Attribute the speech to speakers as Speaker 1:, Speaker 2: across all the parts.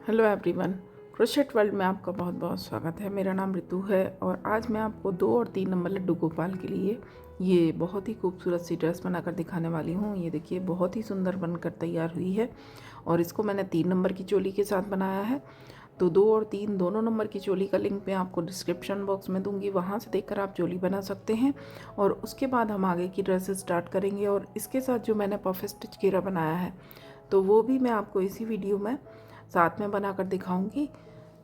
Speaker 1: Hello everyone, crochet world में आपका बहुत बहुत स्वागत है। मेरा नाम ऋतु है और आज मैं आपको 2 और 3 नंबर लड्डू गोपाल के लिए ये बहुत ही खूबसूरत सी ड्रेस बनाकर दिखाने वाली हूँ। ये देखिए बहुत ही सुंदर बनकर तैयार हुई है और इसको मैंने 3 नंबर की चोली के साथ बनाया है। तो 2 और 3 दोनों नंबर की चोली का लिंक मैं आपको डिस्क्रिप्शन बॉक्स में दूंगी, वहाँ से देखकर आप चोली बना सकते हैं। और उसके बाद हम आगे की ड्रेस स्टार्ट करेंगे और इसके साथ जो मैंने पफ स्टिच घेरा बनाया है तो वो भी मैं आपको इसी वीडियो में साथ में बनाकर दिखाऊंगी।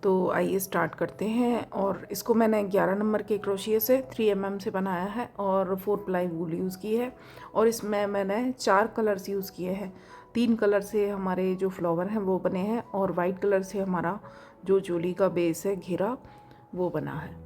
Speaker 1: तो आइए स्टार्ट करते हैं। और इसको मैंने 11 नंबर के क्रोशिया से 3 mm से बनाया है और 4 प्लाई वूल यूज़ की है। और इसमें मैंने 4 कलर्स यूज़ किए हैं। 3 कलर से हमारे जो फ्लावर हैं वो बने हैं और वाइट कलर से हमारा जो चोली का बेस है घेरा वो बना है।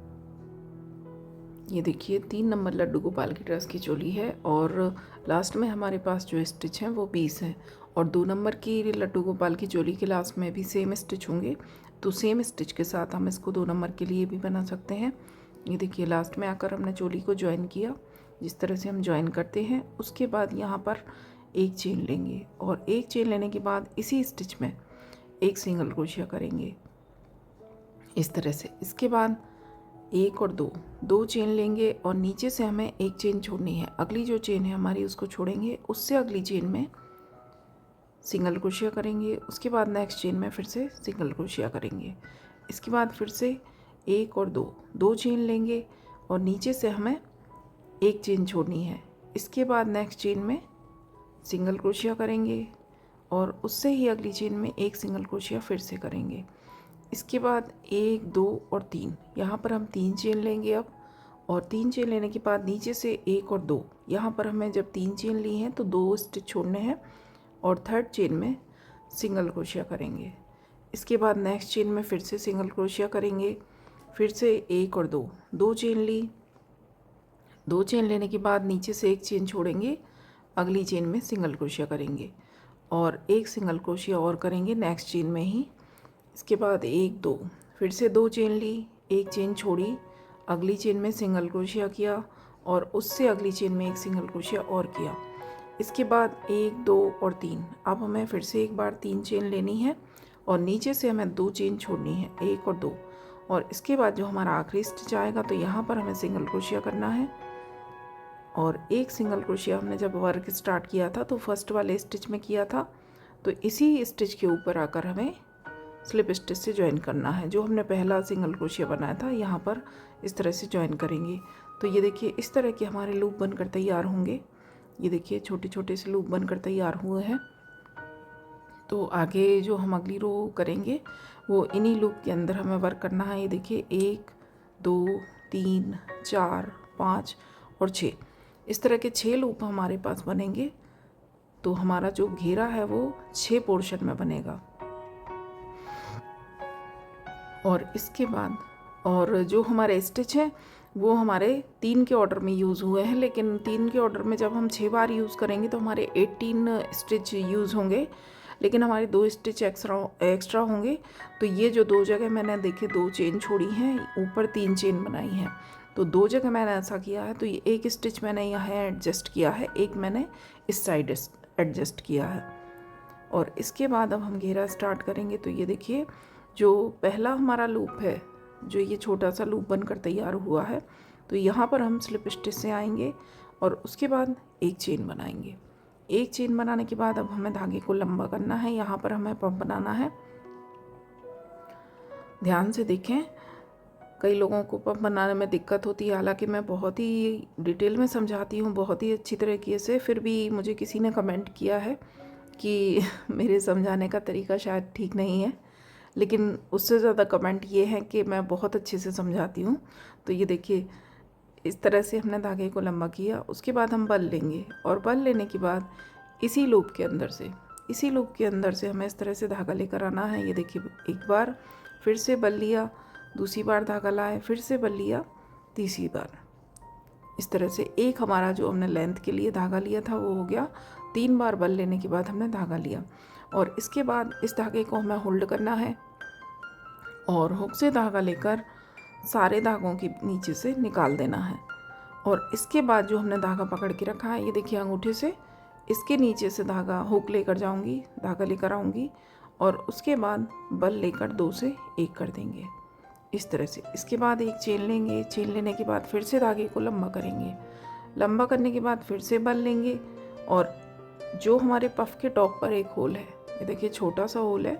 Speaker 1: ये देखिए 3 नंबर लड्डू गोपाल की ड्रेस की चोली है और लास्ट में हमारे पास जो स्टिच हैं वो 20 हैं। और 2 नंबर की लड्डू गोपाल की चोली के लास्ट में भी सेम स्टिच होंगे, तो सेम स्टिच के साथ हम इसको 2 नंबर के लिए भी बना सकते हैं। ये देखिए लास्ट में आकर हमने चोली को ज्वाइन किया, जिस तरह से हम ज्वाइन करते हैं। उसके बाद यहाँ पर एक चेन लेंगे और एक चेन लेने के बाद इसी स्टिच में एक सिंगल क्रोशिया करेंगे इस तरह से। इसके बाद एक और दो चेन लेंगे और नीचे से हमें एक चेन छोड़नी है। अगली जो चेन है हमारी उसको छोड़ेंगे, उससे अगली चेन में सिंगल क्रोशिया करेंगे। उसके बाद नेक्स्ट चेन में फिर से सिंगल क्रोशिया करेंगे। इसके बाद फिर से एक और दो चेन लेंगे और नीचे से हमें एक चेन छोड़नी है। इसके बाद नेक्स्ट चेन में सिंगल क्रोशिया करेंगे और उससे ही अगली चेन में एक सिंगल क्रोशिया फिर से करेंगे। इसके बाद 1 2 और 3, यहाँ पर हम 3 चेन लेंगे अब। और 3 चेन लेने के बाद नीचे से 1 और 2, यहाँ पर हमें जब 3 चेन ली हैं तो 2 स्टिच छोड़ने हैं और थर्ड चेन में सिंगल क्रोशिया करेंगे। इसके बाद नेक्स्ट चेन में फिर से सिंगल क्रोशिया करेंगे। फिर से 1 और 2 चेन ली। 2 चेन लेने के बाद नीचे से एक चेन छोड़ेंगे, अगली चेन में सिंगल क्रोशिया करेंगे और एक सिंगल क्रोशिया और करेंगे नेक्स्ट चेन में ही। इसके बाद 1 2, फिर से 2 चेन ली, एक चेन छोड़ी, अगली चेन में सिंगल क्रोशिया किया और उससे अगली चेन में एक सिंगल क्रोशिया और किया। इसके बाद 1 2 और 3, अब हमें फिर से एक बार 3 चेन लेनी है और नीचे से हमें 2 चेन छोड़नी है, 1 और 2। और इसके बाद जो हमारा आखिरी स्टिच आएगा तो यहाँ पर हमें सिंगल क्रोशिया करना है। और एक सिंगल क्रोशिया हमने जब वर्क स्टार्ट किया था तो फर्स्ट वाले स्टिच में किया था, तो इसी स्टिच के ऊपर आकर हमें स्लिप स्टिच से ज्वाइन करना है। जो हमने पहला सिंगल क्रोशिया बनाया था यहाँ पर इस तरह से ज्वाइन करेंगे। तो ये देखिए इस तरह के हमारे लूप बनकर तैयार होंगे। ये देखिए छोटे छोटे से लूप बनकर तैयार हुए हैं। तो आगे जो हम अगली रो करेंगे वो इन्हीं लूप के अंदर हमें वर्क करना है। ये देखिए 1 2 3 4 5 और 6, इस तरह के 6 लूप हमारे पास बनेंगे। तो हमारा जो घेरा है वो 6 पोर्शन में बनेगा। और इसके बाद और जो हमारे स्टिच हैं वो हमारे 3 के ऑर्डर में यूज़ हुए हैं, लेकिन 3 के ऑर्डर में जब हम 6 बार यूज़ करेंगे तो हमारे 18 स्टिच यूज़ होंगे, लेकिन हमारे 2 स्टिच एक्स्ट्रा होंगे। तो ये जो 2 जगह मैंने देखे 2 चेन छोड़ी हैं, ऊपर 3 चेन बनाई हैं, तो 2 जगह मैंने ऐसा किया है। तो ये एक स्टिच मैंने यहाँ एडजस्ट किया है, एक मैंने इस साइड एडजस्ट किया है। और इसके बाद अब हम घेरा स्टार्ट करेंगे। तो ये देखिए जो पहला हमारा लूप है, जो ये छोटा सा लूप बनकर तैयार हुआ है, तो यहाँ पर हम स्लिप स्टिच से आएंगे और उसके बाद एक चेन बनाएंगे। एक चेन बनाने के बाद अब हमें धागे को लंबा करना है। यहाँ पर हमें पफ बनाना है। ध्यान से देखें, कई लोगों को पफ बनाने में दिक्कत होती है, हालांकि मैं बहुत ही डिटेल में समझाती हूँ, बहुत ही अच्छी तरीके से। फिर भी मुझे किसी ने कमेंट किया है कि मेरे समझाने का तरीका शायद ठीक नहीं है, लेकिन उससे ज़्यादा कमेंट ये है कि मैं बहुत अच्छे से समझाती हूँ। तो ये देखिए इस तरह से हमने धागे को लंबा किया। उसके बाद हम बल लेंगे और बल लेने के बाद इसी लूप के अंदर से हमें इस तरह से धागा लेकर आना है। ये देखिए एक बार फिर से बल लिया, दूसरी बार धागा लाए, फिर से बल लिया, तीसरी बार। इस तरह से एक हमारा जो हमने लेंथ के लिए धागा लिया था वो हो गया। 3 बार बल लेने के बाद हमने धागा लिया और इसके बाद इस धागे को हमें होल्ड करना है और हुक से धागा लेकर सारे धागों के नीचे से निकाल देना है। और इसके बाद जो हमने धागा पकड़ के रखा है, ये देखिए अंगूठे से इसके नीचे से धागा हुक लेकर जाऊंगी, धागा लेकर आऊंगी और उसके बाद बल लेकर 2 से 1 कर देंगे इस तरह से। इसके बाद एक चेन लेंगे, चेन लेने के बाद फिर से धागे को लंबा करेंगे, लंबा करने के बाद फिर से बल लेंगे और जो हमारे पफ के टॉप पर एक होल है, ये देखिए छोटा सा होल है,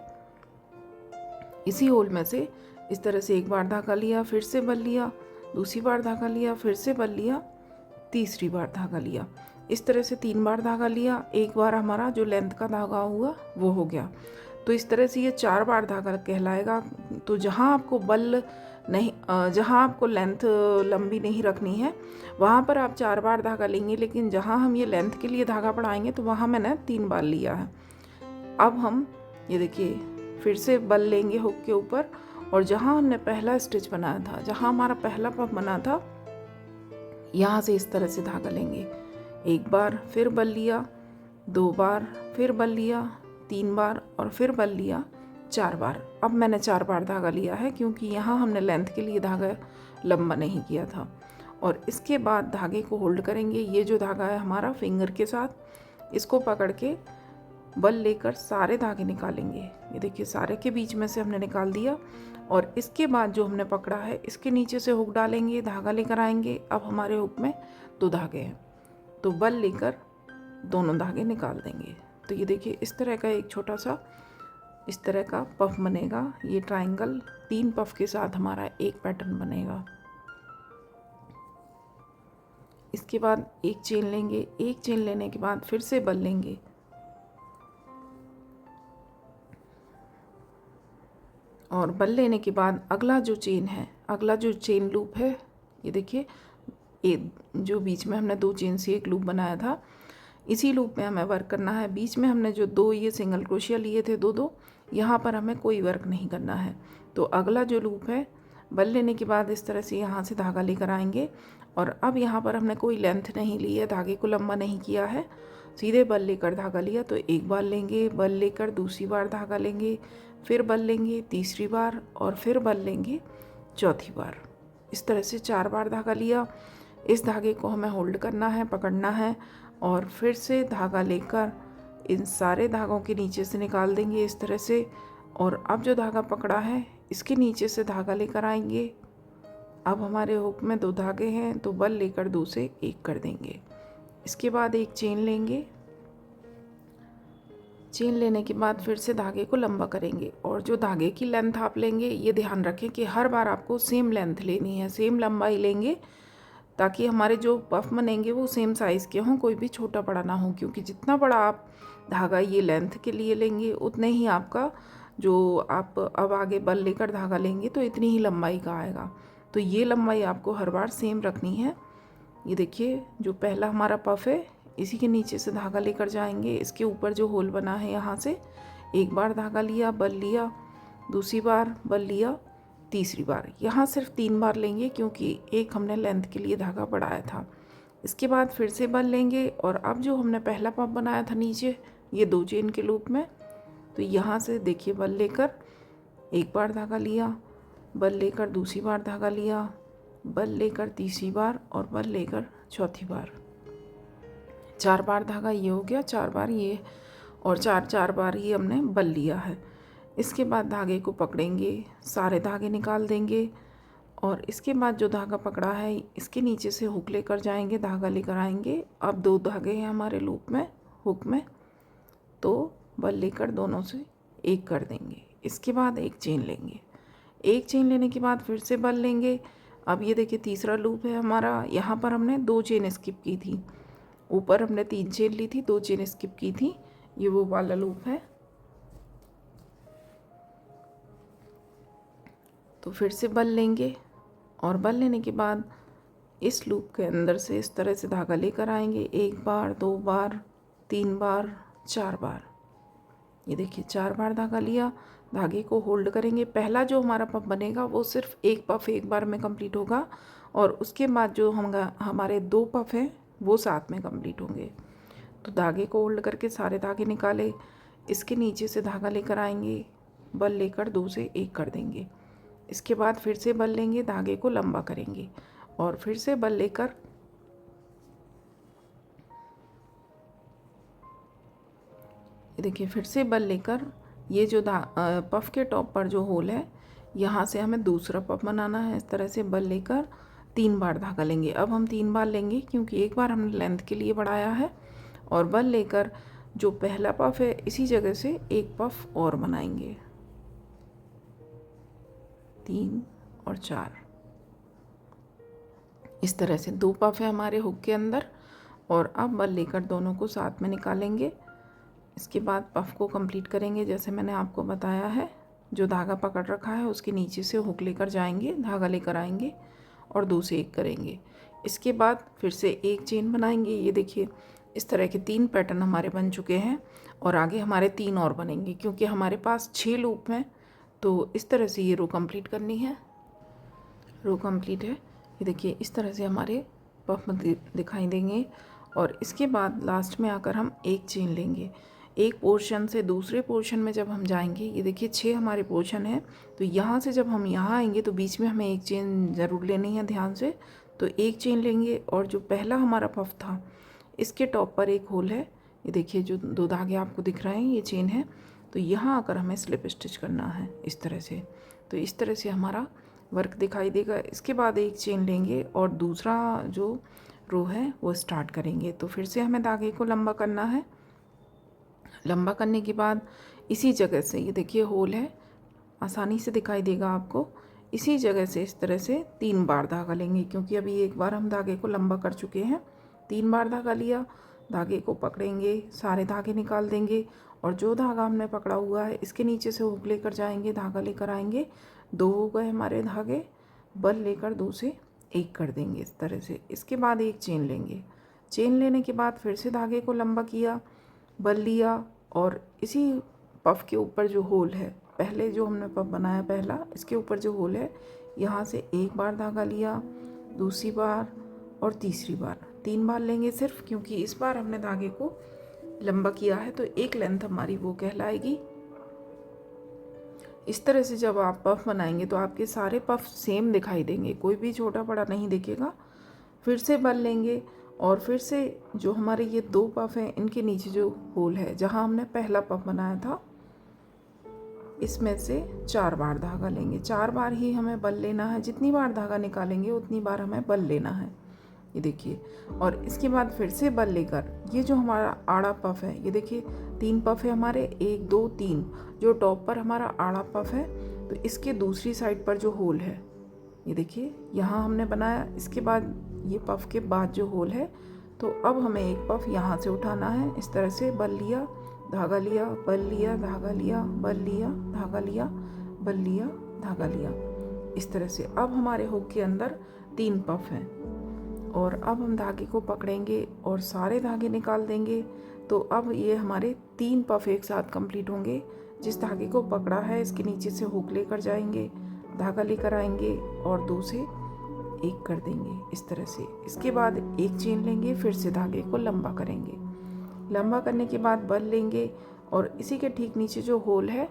Speaker 1: इसी होल में से इस तरह से एक बार धागा लिया, फिर से बल लिया, दूसरी बार धागा लिया, फिर से बल लिया, तीसरी बार धागा लिया, इस तरह से 3 बार धागा लिया। एक बार हमारा जो लेंथ का धागा हुआ वो हो गया। तो इस तरह से ये 4 बार धागा कहलाएगा। तो जहाँ आपको बल नहीं, जहाँ आपको लेंथ लंबी नहीं रखनी है वहाँ पर आप 4 बार धागा लेंगे, लेकिन जहाँ हम ये लेंथ के लिए धागा बढ़ाएंगे तो वहाँ मैंने 3 बार लिया है। अब हम ये देखिए फिर से बल लेंगे हुक के ऊपर और जहाँ हमने पहला स्टिच बनाया था, जहाँ हमारा पहला पफ बना था, यहाँ से इस तरह से धागा लेंगे। एक बार फिर बल लिया, 2 बार फिर बल लिया, 3 बार और फिर बल लिया, 4 बार। अब मैंने 4 बार धागा लिया है क्योंकि यहाँ हमने लेंथ के लिए धागा लंबा नहीं किया था। और इसके बाद धागे को होल्ड करेंगे। ये जो धागा है हमारा फिंगर के साथ, इसको पकड़ के बल लेकर सारे धागे निकालेंगे। ये देखिए सारे के बीच में से हमने निकाल दिया और इसके बाद जो हमने पकड़ा है इसके नीचे से हुक डालेंगे, धागा लेकर आएंगे। अब हमारे हुक में 2 धागे हैं, तो बल लेकर दोनों धागे निकाल देंगे। तो ये देखिए इस तरह का एक छोटा सा इस तरह का पफ बनेगा। ये ट्रायंगल 3 पफ के साथ हमारा एक पैटर्न बनेगा। इसके बाद एक चेन लेंगे, एक चेन लेने के बाद फिर से बल लेंगे और बल लेने के बाद अगला जो चेन है, अगला जो चेन लूप है, ये देखिए ये जो बीच में हमने 2 चेन से एक लूप बनाया था, इसी लूप में हमें वर्क करना है। बीच में हमने जो 2 ये सिंगल क्रोशिया लिए थे 2-2, यहाँ पर हमें कोई वर्क नहीं करना है। तो अगला जो लूप है, बल लेने के बाद इस तरह से यहाँ से धागा लेकर आएंगे और अब यहाँ पर हमने कोई लेंथ नहीं ली है, धागे को लंबा नहीं किया है, सीधे बल लेकर धागा लिया। तो एक बार लेंगे, बल लेकर दूसरी बार धागा लेंगे, फिर बल लेंगे तीसरी बार और फिर बल लेंगे चौथी बार। इस तरह से 4 बार धागा लिया। इस धागे को हमें होल्ड करना है, पकड़ना है और फिर से धागा लेकर इन सारे धागों के नीचे से निकाल देंगे इस तरह से। और अब जो धागा पकड़ा है इसके नीचे से धागा लेकर आएंगे। अब हमारे हुक में 2 धागे हैं, तो बल लेकर 2 से 1 कर देंगे। इसके बाद एक चेन लेंगे, चेन लेने के बाद फिर से धागे को लंबा करेंगे और जो धागे की लेंथ आप लेंगे, ये ध्यान रखें कि हर बार आपको सेम लेंथ लेनी है, सेम लंबाई लेंगे, ताकि हमारे जो पफ बनेंगे वो सेम साइज़ के हों, कोई भी छोटा बड़ा ना हो। क्योंकि जितना बड़ा आप धागा ये लेंथ के लिए लेंगे उतने ही आपका जो आप अब आगे बल लेकर धागा लेंगे तो इतनी ही लंबाई का आएगा। तो ये लंबाई आपको हर बार सेम रखनी है। ये देखिए जो पहला हमारा पफ है, इसी के नीचे से धागा लेकर जाएंगे, इसके ऊपर जो होल बना है यहाँ से एक बार धागा लिया, बल लिया, दूसरी बार बल लिया, तीसरी बार। यहाँ सिर्फ 3 बार लेंगे क्योंकि एक हमने लेंथ के लिए धागा बढ़ाया था। इसके बाद फिर से बल लेंगे और अब जो हमने पहला पफ बनाया था नीचे ये 2 चेन के लूप में, तो यहाँ से देखिए बल लेकर एक बार धागा लिया, बल लेकर दूसरी बार धागा लिया, बल लेकर तीसरी बार और बल लेकर चौथी बार। 4 बार धागा ये हो गया, 4 बार ये और 4 बार ये हमने बल लिया है। इसके बाद धागे को पकड़ेंगे, सारे धागे निकाल देंगे और इसके बाद जो धागा पकड़ा है इसके नीचे से हुक लेकर जाएंगे, धागा लेकर आएंगे। अब 2 धागे हैं हमारे लूप में, हुक में, तो बल लेकर दोनों से 1 कर देंगे। इसके बाद एक चेन लेंगे, एक चेन लेने के बाद फिर से बल लेंगे। अब ये देखिए तीसरा लूप है हमारा, यहाँ पर हमने 2 चेन स्किप की थी, ऊपर हमने 3 चेन ली थी, 2 चेन स्किप की थी, ये वो वाला लूप है। तो फिर से बल लेंगे और बल लेने के बाद इस लूप के अंदर से इस तरह से धागा लेकर आएंगे, 1 बार, 2 बार, 3 बार, 4 बार। ये देखिए 4 बार धागा लिया, धागे को होल्ड करेंगे। पहला जो हमारा पफ बनेगा वो सिर्फ एक पफ एक बार में कंप्लीट होगा और उसके बाद जो हमारे 2 पफ हैं वो साथ में कंप्लीट होंगे। तो धागे को होल्ड करके सारे धागे निकाले, इसके नीचे से धागा लेकर आएंगे, बल लेकर 2 से 1 कर देंगे। इसके बाद फिर से बल लेंगे, धागे को लंबा करेंगे और फिर से बल लेकर देखिए फिर से बल लेकर ये जो पफ के टॉप पर जो होल है, यहाँ से हमें दूसरा पफ बनाना है। इस तरह से बल लेकर 3 बार धागा लेंगे। अब हम 3 बार लेंगे क्योंकि एक बार हमने लेंथ के लिए बढ़ाया है। और बल लेकर जो पहला पफ है इसी जगह से एक पफ और बनाएंगे, 3 और 4। इस तरह से 2 पफ है हमारे हुक के अंदर। और अब बल लेकर दोनों को साथ में निकालेंगे। इसके बाद पफ को कंप्लीट करेंगे जैसे मैंने आपको बताया है। जो धागा पकड़ रखा है उसके नीचे से हुक लेकर जाएंगे, धागा लेकर आएंगे और 2 से 1 करेंगे। इसके बाद फिर से एक चेन बनाएंगे। ये देखिए इस तरह के 3 पैटर्न हमारे बन चुके हैं और आगे हमारे 3 और बनेंगे क्योंकि हमारे पास 6 लूप हैं। तो इस तरह से ये रो कंप्लीट करनी है। रो कंप्लीट है। ये देखिए इस तरह से हमारे पफ दिखाई देंगे। और इसके बाद लास्ट में आकर हम एक चेन लेंगे। एक पोर्शन से दूसरे पोर्शन में जब हम जाएंगे, ये देखिए 6 हमारे पोर्शन है, तो यहाँ से जब हम यहाँ आएंगे तो बीच में हमें एक चेन ज़रूर लेनी है ध्यान से। तो एक चेन लेंगे और जो पहला हमारा पफ था इसके टॉप पर एक होल है। ये देखिए जो 2 धागे आपको दिख रहे हैं ये चेन है। तो यहाँ आकर हमें स्लिप स्टिच करना है इस तरह से। तो इस तरह से हमारा वर्क दिखाई देगा। इसके बाद एक चेन लेंगे और दूसरा जो रो है वो स्टार्ट करेंगे। तो फिर से हमें धागे को लंबा करना है। लंबा करने के बाद इसी जगह से, ये देखिए होल है, आसानी से दिखाई देगा आपको। इसी जगह से इस तरह से 3 बार धागा लेंगे क्योंकि अभी एक बार हम धागे को लंबा कर चुके हैं। 3 बार धागा लिया, धागे को पकड़ेंगे, सारे धागे निकाल देंगे और जो धागा हमने पकड़ा हुआ है इसके नीचे से हुक लेकर जाएंगे, धागा लेकर आएंगे। 2 हो गए हमारे धागे, बल लेकर 2 से 1 कर देंगे इस तरह से। इसके बाद एक चेन लेंगे। चेन लेने के बाद फिर से धागे को लंबा किया, बल लिया और इसी पफ के ऊपर जो होल है, पहले जो हमने पफ बनाया पहला, इसके ऊपर जो होल है यहाँ से एक बार धागा लिया, दूसरी बार और तीसरी बार। 3 बार लेंगे सिर्फ क्योंकि इस बार हमने धागे को लंबा किया है तो एक लेंथ हमारी वो कहलाएगी। इस तरह से जब आप पफ बनाएंगे तो आपके सारे पफ सेम दिखाई देंगे, कोई भी छोटा बड़ा नहीं दिखेगा। फिर से बल लेंगे और फिर से जो हमारे ये 2 पफ हैं इनके नीचे जो होल है जहाँ हमने पहला पफ बनाया था इसमें से 4 बार धागा लेंगे। 4 बार ही हमें बल लेना है, जितनी बार धागा निकालेंगे उतनी बार हमें बल लेना है। ये देखिए, और इसके बाद फिर से बल लेकर ये जो हमारा आड़ा पफ है, ये देखिए 3 पफ है हमारे, 1 2 3। जो टॉप पर हमारा आड़ा पफ है तो इसके दूसरी साइड पर जो होल है, ये देखिए यहाँ हमने बनाया। इसके बाद ये पफ के बाद जो होल है, तो अब हमें एक पफ यहाँ से उठाना है। इस तरह से बल लिया, धागा लिया, बल लिया, धागा लिया, बल लिया, धागा लिया, बल लिया, धागा लिया। इस तरह से अब हमारे हुक के अंदर 3 पफ हैं और अब हम धागे को पकड़ेंगे और सारे धागे निकाल देंगे। तो अब ये हमारे 3 पफ एक साथ कंप्लीट होंगे। जिस धागे को पकड़ा है इसके नीचे से हुक लेकर जाएंगे, धागा लेकर आएंगे और 2 से 1 कर देंगे इस तरह से। इसके बाद एक चेन लेंगे, फिर से धागे को लंबा करेंगे। लंबा करने के बाद बल लेंगे और इसी के ठीक नीचे जो होल है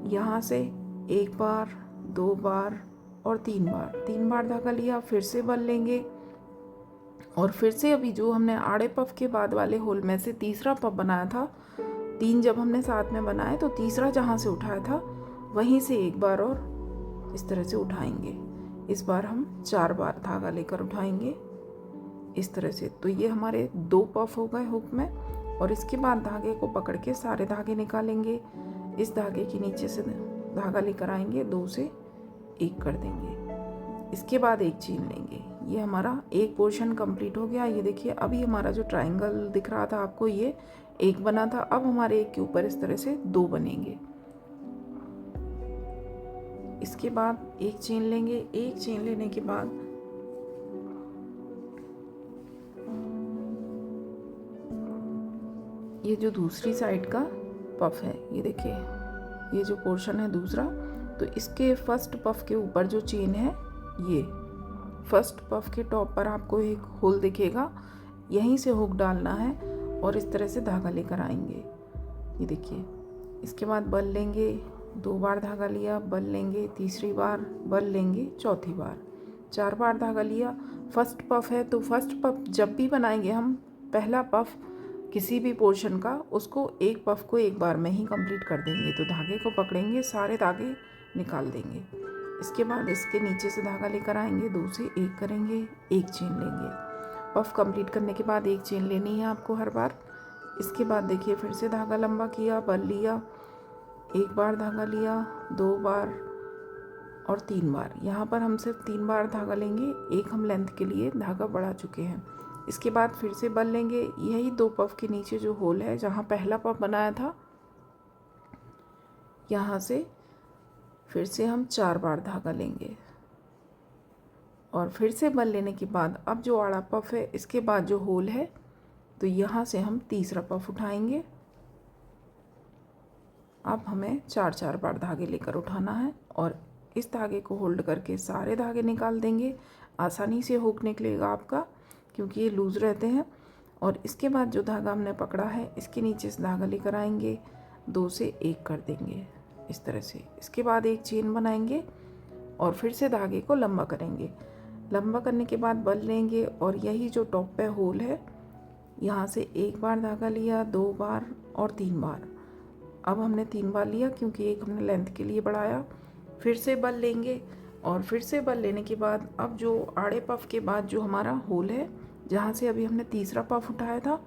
Speaker 1: यहाँ से 1 बार, 2 बार और 3 बार। 3 बार धागा लिया, फिर से बल लेंगे और फिर से अभी जो हमने आड़े पफ के बाद वाले होल में से तीसरा पफ बनाया था, 3 जब हमने साथ में बनाए तो तीसरा जहाँ से उठाया था वहीं से 1 बार और इस तरह से उठाएंगे। इस बार हम 4 बार धागा लेकर उठाएंगे इस तरह से। तो ये हमारे 2 पफ हो गए हुक में और इसके बाद धागे को पकड़ के सारे धागे निकालेंगे। इस धागे के नीचे से धागा लेकर आएंगे, 2 से 1 कर देंगे। इसके बाद एक चेन लेंगे। ये हमारा एक पोर्शन कंप्लीट हो गया। ये देखिए अभी हमारा जो ट्रायंगल दिख रहा था आपको, ये 1 बना था, अब हमारे एक के ऊपर इस तरह से 2 बनेंगे। इसके बाद एक चेन लेंगे। एक चेन लेने के बाद ये जो दूसरी साइड का पफ है, ये देखिए ये जो पोर्शन है दूसरा, तो इसके फर्स्ट पफ के ऊपर जो चेन है, ये फर्स्ट पफ के टॉप पर आपको एक होल दिखेगा, यहीं से हुक डालना है और इस तरह से धागा लेकर आएंगे। ये देखिए, इसके बाद बल लेंगे, 2 बार धागा लिया, बल लेंगे, तीसरी बार बल लेंगे, चौथी बार 4 बार धागा लिया। फर्स्ट पफ है तो फर्स्ट पफ जब भी बनाएंगे हम, पहला पफ किसी भी पोर्शन का, उसको एक पफ को एक बार में ही कंप्लीट कर देंगे। तो धागे को पकड़ेंगे, सारे धागे निकाल देंगे। इसके बाद इसके नीचे से धागा लेकर आएंगे, 2 से 1 करेंगे, एक चेन लेंगे। पफ कंप्लीट करने के बाद एक चेन लेनी है आपको हर बार। इसके बाद देखिए फिर से धागा लंबा किया, बल लिया, एक बार धागा लिया, 2 बार और 3 बार। यहाँ पर हम सिर्फ 3 बार धागा लेंगे, एक हम लेंथ के लिए धागा बढ़ा चुके हैं। इसके बाद फिर से बल लेंगे, यही 2 पफ के नीचे जो होल है जहाँ पहला पफ बनाया था, यहाँ से फिर से हम 4 बार धागा लेंगे और फिर से बल लेने के बाद अब जो आड़ा पफ है इसके बाद जो होल है, तो यहाँ से हम तीसरा पफ उठाएंगे। अब हमें 4-4 बार धागे लेकर उठाना है और इस धागे को होल्ड करके सारे धागे निकाल देंगे। आसानी से हुक निकलेगा आपका, क्योंकि ये लूज़ रहते हैं। और इसके बाद जो धागा हमने पकड़ा है इसके नीचे से धागा लेकर आएंगे, 2 से 1 कर देंगे इस तरह से। इसके बाद एक चेन बनाएंगे और फिर से धागे को लंबा करेंगे। लंबा करने के बाद बल लेंगे और यही जो टॉप पे होल है, यहाँ से 1 बार धागा लिया, 2 बार और 3 बार। अब हमने 3 बार लिया क्योंकि एक हमने लेंथ के लिए बढ़ाया। फिर से बल लेंगे और फिर से बल लेने के बाद अब जो आड़े पफ के बाद जो हमारा होल है, जहाँ से अभी हमने तीसरा पफ उठाया था,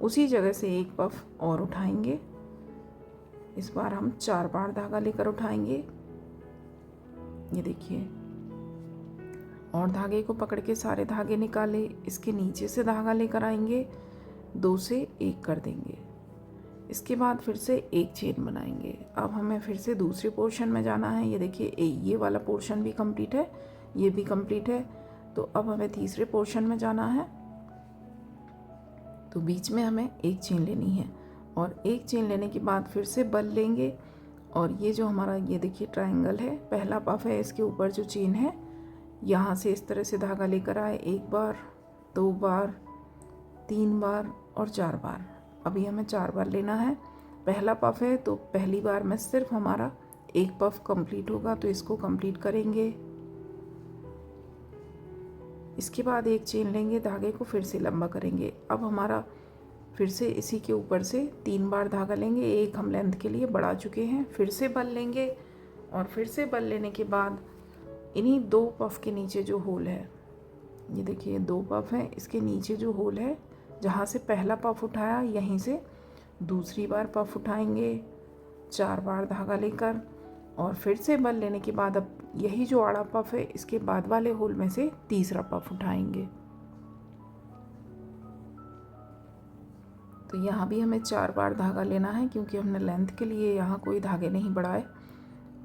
Speaker 1: उसी जगह से एक पफ और उठाएंगे। इस बार हम 4 बार धागा लेकर उठाएंगे, ये देखिए। और धागे को पकड़ के सारे धागे निकाले, इसके नीचे से धागा लेकर आएंगे, 2 से 1 कर देंगे। इसके बाद फिर से एक चेन बनाएंगे। अब हमें फिर से दूसरे पोर्शन में जाना है। ये देखिए ये वाला पोर्शन भी कंप्लीट है, ये भी कंप्लीट है। तो अब हमें तीसरे पोर्शन में जाना है। तो बीच में हमें एक चेन लेनी है और एक चेन लेने के बाद फिर से बल लेंगे और ये जो हमारा ये देखिए ट्रायंगल है, पहला पफ है, इसके ऊपर जो चेन है, यहाँ से इस तरह से धागा लेकर आए, 1 बार, 2 बार, 3 बार और 4 बार। अभी हमें 4 बार लेना है। पहला पफ है तो पहली बार में सिर्फ हमारा एक पफ कंप्लीट होगा, तो इसको कंप्लीट करेंगे। इसके बाद एक चेन लेंगे, धागे को फिर से लंबा करेंगे। अब हमारा फिर से इसी के ऊपर से 3 बार धागा लेंगे, एक हम लेंथ के लिए बढ़ा चुके हैं। फिर से बल लेंगे और फिर से बल लेने के बाद इन्हीं 2 पफ के नीचे जो होल है, ये देखिए 2 पफ हैं, इसके नीचे जो होल है, जहाँ से पहला पफ उठाया, यहीं से दूसरी बार पफ उठाएंगे 4 बार धागा लेकर। और फिर से बल लेने के बाद अब यही जो आड़ा पफ है, इसके बाद वाले होल में से तीसरा पफ उठाएंगे। तो यहाँ भी हमें 4 बार धागा लेना है, क्योंकि हमने लेंथ के लिए यहाँ कोई धागे नहीं बढ़ाए।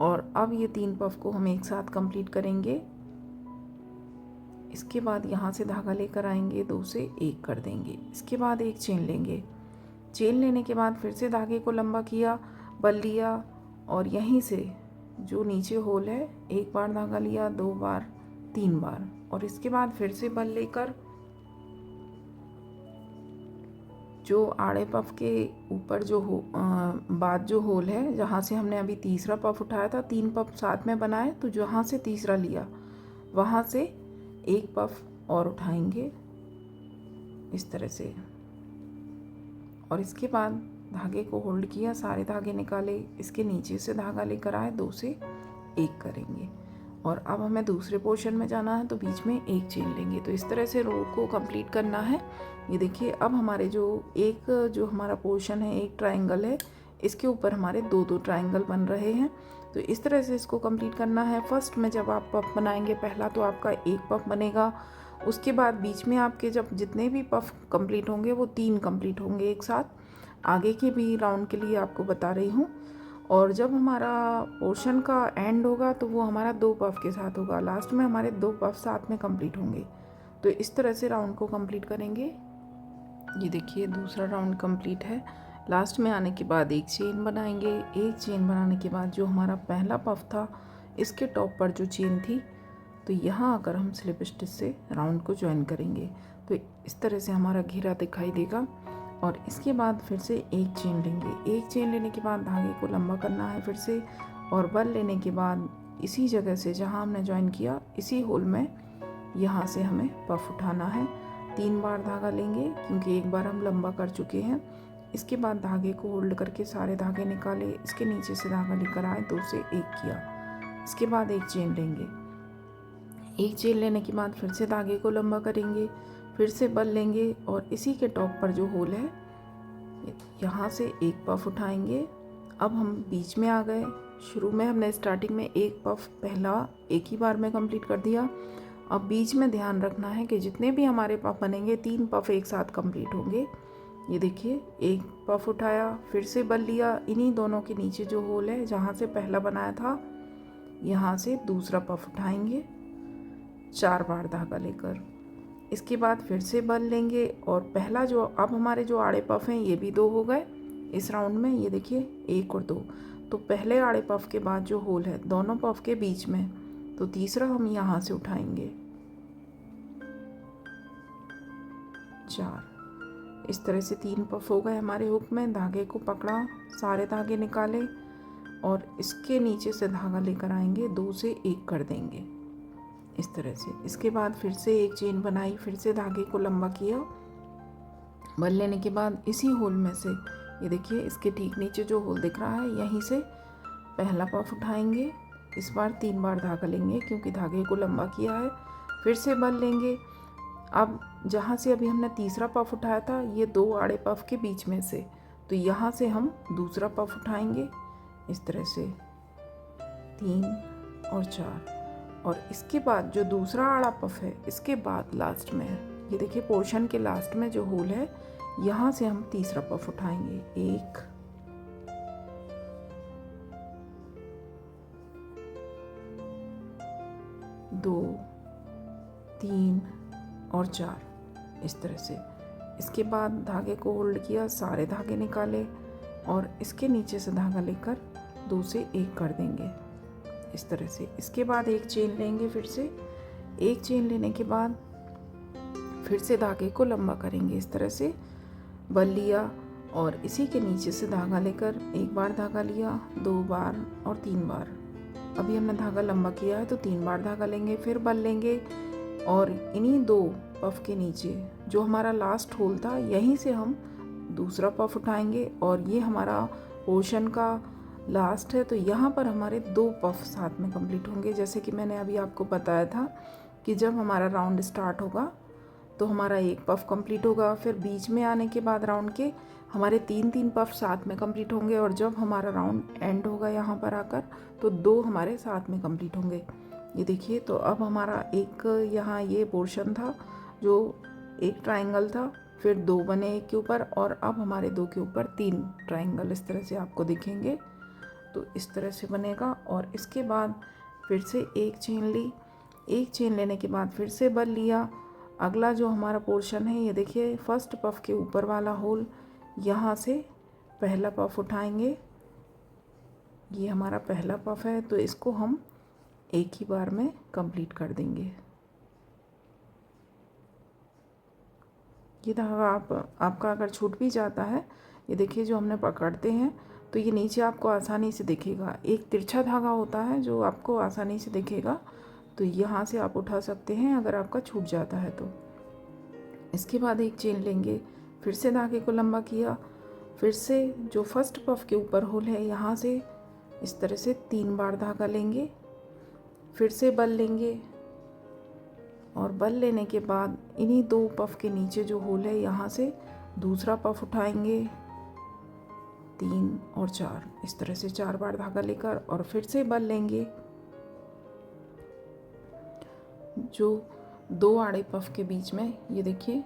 Speaker 1: और अब ये 3 पफ को हम एक साथ कंप्लीट करेंगे। इसके बाद यहाँ से धागा लेकर आएंगे, 2 से 1 कर देंगे। इसके बाद एक चेन लेंगे। चेन लेने के बाद फिर से धागे को लंबा किया, बल लिया और यहीं से जो नीचे होल है, 1 बार धागा लिया, 2 बार, 3 बार और इसके बाद फिर से बल लेकर जो आड़े पफ के ऊपर जो बाद जो होल है, जहाँ से हमने अभी तीसरा पफ उठाया था, 3 पफ साथ में बनाए, तो जहाँ से तीसरा लिया वहाँ से एक पफ और उठाएंगे इस तरह से। और इसके बाद धागे को होल्ड किया, सारे धागे निकाले, इसके नीचे से धागा लेकर आए, 2 से 1 करेंगे। और अब हमें दूसरे पोर्शन में जाना है, तो बीच में एक चेन लेंगे। तो इस तरह से रो को कंप्लीट करना है। ये देखिए अब हमारे जो हमारा पोर्शन है, एक ट्रायंगल है, इसके ऊपर हमारे 2-2 ट्रायंगल बन रहे हैं। तो इस तरह से इसको कंप्लीट करना है। फर्स्ट में जब आप पफ बनाएंगे, पहला तो आपका एक पफ बनेगा, उसके बाद बीच में आपके जब जितने भी पफ कंप्लीट होंगे वो 3 कंप्लीट होंगे एक साथ। आगे के भी राउंड के लिए आपको बता रही हूँ। और जब हमारा पोर्शन का एंड होगा तो वो हमारा 2 पफ के साथ होगा। लास्ट में हमारे 2 पफ साथ में कंप्लीट होंगे। तो इस तरह से राउंड को कंप्लीट करेंगे। ये देखिए दूसरा राउंड कंप्लीट है। लास्ट में आने के बाद एक चेन बनाएंगे। एक चेन बनाने के बाद जो हमारा पहला पफ था, इसके टॉप पर जो चेन थी, तो यहाँ आकर हम स्लिप स्टिच से राउंड को ज्वाइन करेंगे। तो इस तरह से हमारा घेरा दिखाई देगा। और इसके बाद फिर से एक चेन लेंगे। एक चेन लेने के बाद धागे को लंबा करना है फिर से, और बल लेने के बाद इसी जगह से जहाँ हमने ज्वाइन किया, इसी होल में यहाँ से हमें पफ उठाना है। 3 बार धागा लेंगे क्योंकि एक बार हम लंबा कर चुके हैं। इसके बाद धागे को होल्ड करके सारे धागे निकाले, इसके नीचे से धागा लेकर आए, 2 से 1 किया। इसके बाद एक चेन लेंगे, एक चेन लेने के बाद फिर से धागे को लंबा करेंगे, फिर से बल लेंगे और इसी के टॉप पर जो होल है यहाँ से एक पफ उठाएंगे। अब हम बीच में आ गए। शुरू में हमने स्टार्टिंग में एक पफ पहला एक ही बार में कंप्लीट कर दिया। अब बीच में ध्यान रखना है कि जितने भी हमारे पफ बनेंगे 3 पफ एक साथ कंप्लीट होंगे। ये देखिए, एक पफ उठाया, फिर से बल लिया, इन्हीं दोनों के नीचे जो होल है जहाँ से पहला बनाया था यहाँ से दूसरा पफ उठाएंगे 4 बार धागा लेकर। इसके बाद फिर से बल लेंगे और पहला जो अब हमारे जो आड़े पफ हैं ये भी 2 हो गए इस राउंड में। ये देखिए 1 और 2, तो पहले आड़े पफ के बाद जो होल है दोनों पफ के बीच में, तो तीसरा हम यहाँ से उठाएंगे 4। इस तरह से 3 पफ हो गए हमारे हुक में। धागे को पकड़ा, सारे धागे निकाले और इसके नीचे से धागा लेकर आएंगे, 2 से 1 कर देंगे इस तरह से। इसके बाद फिर से एक चेन बनाई, फिर से धागे को लंबा किया, बल लेने के बाद इसी होल में से ये देखिए इसके ठीक नीचे जो होल दिख रहा है यहीं से पहला पफ उठाएंगे। इस बार 3 बार धागा लेंगे क्योंकि धागे को लंबा किया है, फिर से बल लेंगे। अब जहाँ से अभी हमने तीसरा पफ उठाया था ये 2 आड़े पफ के बीच में से, तो यहाँ से हम दूसरा पफ उठाएंगे इस तरह से 3 और 4। और इसके बाद जो दूसरा आड़ा पफ है इसके बाद लास्ट में ये देखिए पोर्शन के लास्ट में जो होल है यहाँ से हम तीसरा पफ उठाएंगे 1, 2, 3 और 4 इस तरह से। इसके बाद धागे को होल्ड किया, सारे धागे निकाले और इसके नीचे से धागा लेकर 2 से 1 कर देंगे इस तरह से। इसके बाद एक चेन लेंगे, फिर से एक चेन लेने के बाद फिर से धागे को लंबा करेंगे इस तरह से। बल लिया और इसी के नीचे से धागा लेकर 1 बार धागा लिया, 2 बार और 3 बार। अभी हमने धागा लंबा किया है तो 3 बार धागा लेंगे, फिर बल लेंगे और इन्हीं 2 पफ के नीचे जो हमारा लास्ट होल था यहीं से हम दूसरा पफ उठाएंगे और ये हमारा पोर्शन का लास्ट है। तो यहाँ पर हमारे 2 पफ साथ में कंप्लीट होंगे। जैसे कि मैंने अभी आपको बताया था कि जब हमारा राउंड स्टार्ट होगा तो हमारा 1 पफ कंप्लीट होगा, फिर बीच में आने के बाद राउंड के हमारे 3 पफ साथ में कंप्लीट होंगे और जब हमारा राउंड एंड होगा यहाँ पर आकर तो 2 हमारे साथ में कंप्लीट होंगे। ये देखिए, तो अब हमारा एक यहाँ ये पोर्शन था जो एक ट्रायंगल था, फिर 2 बने एक के ऊपर और अब हमारे 2 के ऊपर 3 ट्रायंगल इस तरह से आपको दिखेंगे। तो इस तरह से बनेगा और इसके बाद फिर से एक चेन ली, एक चेन लेने के बाद फिर से बल लिया। अगला जो हमारा पोर्शन है ये देखिए फर्स्ट पफ के ऊपर वाला होल, यहाँ से पहला पफ उठाएंगे। ये हमारा पहला पफ है तो इसको हम एक ही बार में कंप्लीट कर देंगे। ये धागा आपका अगर छूट भी जाता है, ये देखिए जो हमने पकड़ते हैं तो ये नीचे आपको आसानी से दिखेगा। एक तिरछा धागा होता है जो आपको आसानी से दिखेगा, तो यहाँ से आप उठा सकते हैं अगर आपका छूट जाता है तो। इसके बाद एक चेन लेंगे, फिर से धागे को लंबा किया, फिर से जो फर्स्ट पफ के ऊपर होल है यहाँ से इस तरह से 3 बार धागा लेंगे, फिर से बल लेंगे और बल लेने के बाद इन्हीं 2 पफ के नीचे जो होल है यहाँ से दूसरा पफ उठाएंगे 3 और 4 इस तरह से 4 बार धागा लेकर और फिर से बल लेंगे। जो 2 आड़े पफ के बीच में ये देखिए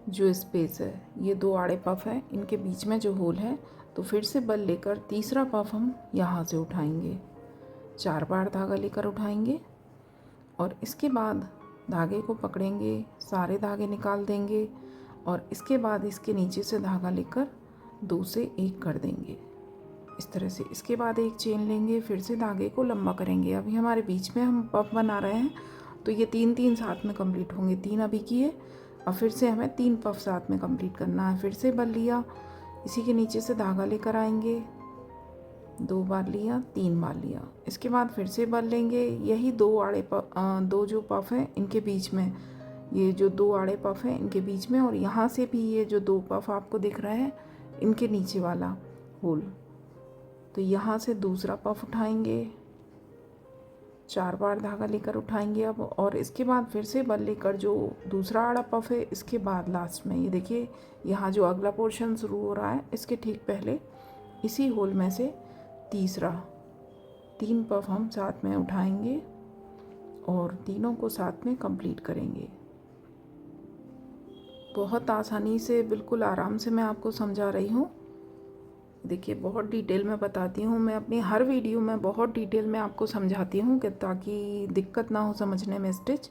Speaker 1: जो स्पेस है, ये 2 आड़े पफ है, इनके बीच में जो होल है, तो फिर से बल लेकर तीसरा पफ हम यहाँ से उठाएंगे, 4 बार धागा लेकर उठाएंगे और इसके बाद धागे को पकड़ेंगे, सारे धागे निकाल देंगे और इसके बाद इसके नीचे से धागा लेकर 2 से 1 कर देंगे इस तरह से। इसके बाद एक चेन लेंगे, फिर से धागे को लंबा करेंगे। अभी हमारे बीच में हम पफ बना रहे हैं तो ये 3 साथ में कंप्लीट होंगे। 3 अभी किए और फिर से हमें 3 पफ साथ में कंप्लीट करना है। फिर से बल लिया, इसी के नीचे से धागा लेकर आएंगे, 2 बार लिया, 3 बार लिया। इसके बाद फिर से बल लेंगे, यही 2 आड़े 2 जो पफ हैं इनके बीच में ये जो 2 आड़े पफ हैं इनके बीच में, और यहाँ से भी ये जो 2 पफ आपको दिख रहे हैं इनके नीचे वाला होल। तो यहाँ से दूसरा पफ उठाएंगे, 4 बार धागा लेकर उठाएंगे अब, और इसके बाद फिर से बल लेकर जो दूसरा आड़ा पफ है इसके बाद लास्ट में ये देखिए यहाँ जो अगला पोर्शन शुरू हो रहा है इसके ठीक पहले इसी होल में से तीसरा 3 पफ हम साथ में उठाएंगे और तीनों को साथ में कंप्लीट करेंगे। बहुत आसानी से, बिल्कुल आराम से मैं आपको समझा रही हूँ। देखिए बहुत डिटेल में बताती हूँ, मैं अपनी हर वीडियो में बहुत डिटेल में आपको समझाती हूँ कि ताकि दिक्कत ना हो समझने में स्टिच।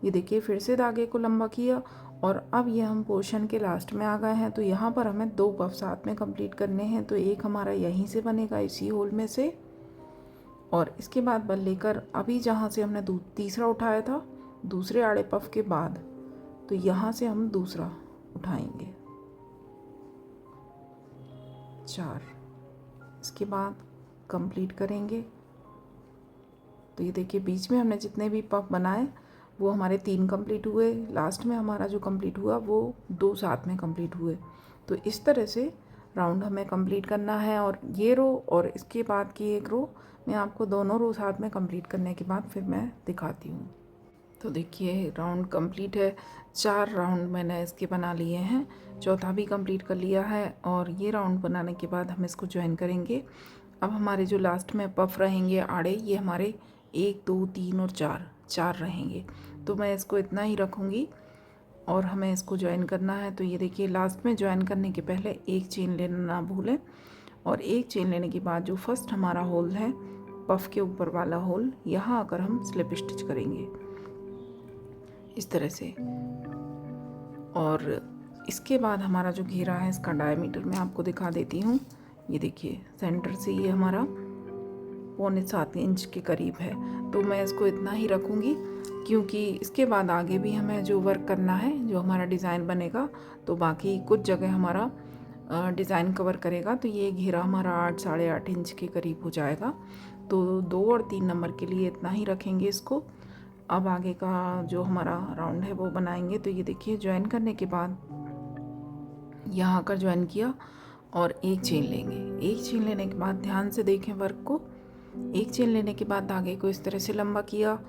Speaker 1: ये देखिए फिर से धागे को लंबा किया और अब ये हम पोर्शन के लास्ट में आ गए हैं। तो यहाँ पर हमें 2 पफ साथ में कंप्लीट करने हैं। तो एक हमारा यहीं से बनेगा इसी होल में से, और इसके बाद बल लेकर अभी जहाँ से हमने तीसरा उठाया था दूसरे आड़े पफ के बाद, तो यहाँ से हम दूसरा उठाएंगे 4, इसके बाद कंप्लीट करेंगे। तो ये देखिए बीच में हमने जितने भी पफ बनाए वो हमारे 3 कंप्लीट हुए, लास्ट में हमारा जो कंप्लीट हुआ वो 2 साथ में कंप्लीट हुए। तो इस तरह से राउंड हमें कंप्लीट करना है। और ये रो और इसके बाद की एक रो मैं आपको दोनों रो साथ में कंप्लीट करने के बाद फिर मैं दिखाती हूँ। तो देखिए राउंड कंप्लीट है, 4 राउंड मैंने इसके बना लिए हैं, चौथा भी कंप्लीट कर लिया है। और ये राउंड बनाने के बाद हम इसको ज्वाइन करेंगे। अब हमारे जो लास्ट में पफ रहेंगे आड़े, ये हमारे 1 2 3 और 4 रहेंगे। तो मैं इसको इतना ही रखूँगी और हमें इसको ज्वाइन करना है। तो ये देखिए लास्ट में ज्वाइन करने के पहले एक चेन लेना ना भूलें, और एक चेन लेने के बाद जो फर्स्ट हमारा होल है पफ के ऊपर वाला होल, यहाँ आकर हम स्लिप स्टिच करेंगे इस तरह से। और इसके बाद हमारा जो घेरा है इसका डायमीटर मैं आपको दिखा देती हूँ। ये देखिए सेंटर से ये हमारा 6.25 इंच के करीब है। तो मैं इसको इतना ही रखूँगी क्योंकि इसके बाद आगे भी हमें जो वर्क करना है, जो हमारा डिज़ाइन बनेगा, तो बाकी कुछ जगह हमारा डिज़ाइन कवर करेगा। तो ये घेरा हमारा 8 साढ़े 8 इंच के करीब हो जाएगा। तो 2 और 3 नंबर के लिए इतना ही रखेंगे इसको। अब आगे का जो हमारा राउंड है वो बनाएंगे। तो ये देखिए ज्वाइन करने के बाद यहाँ आकर ज्वाइन किया और एक चेन लेंगे। एक चेन लेने के बाद ध्यान से देखें वर्क को। एक चेन लेने के बाद धागे को इस तरह से लंबा किया,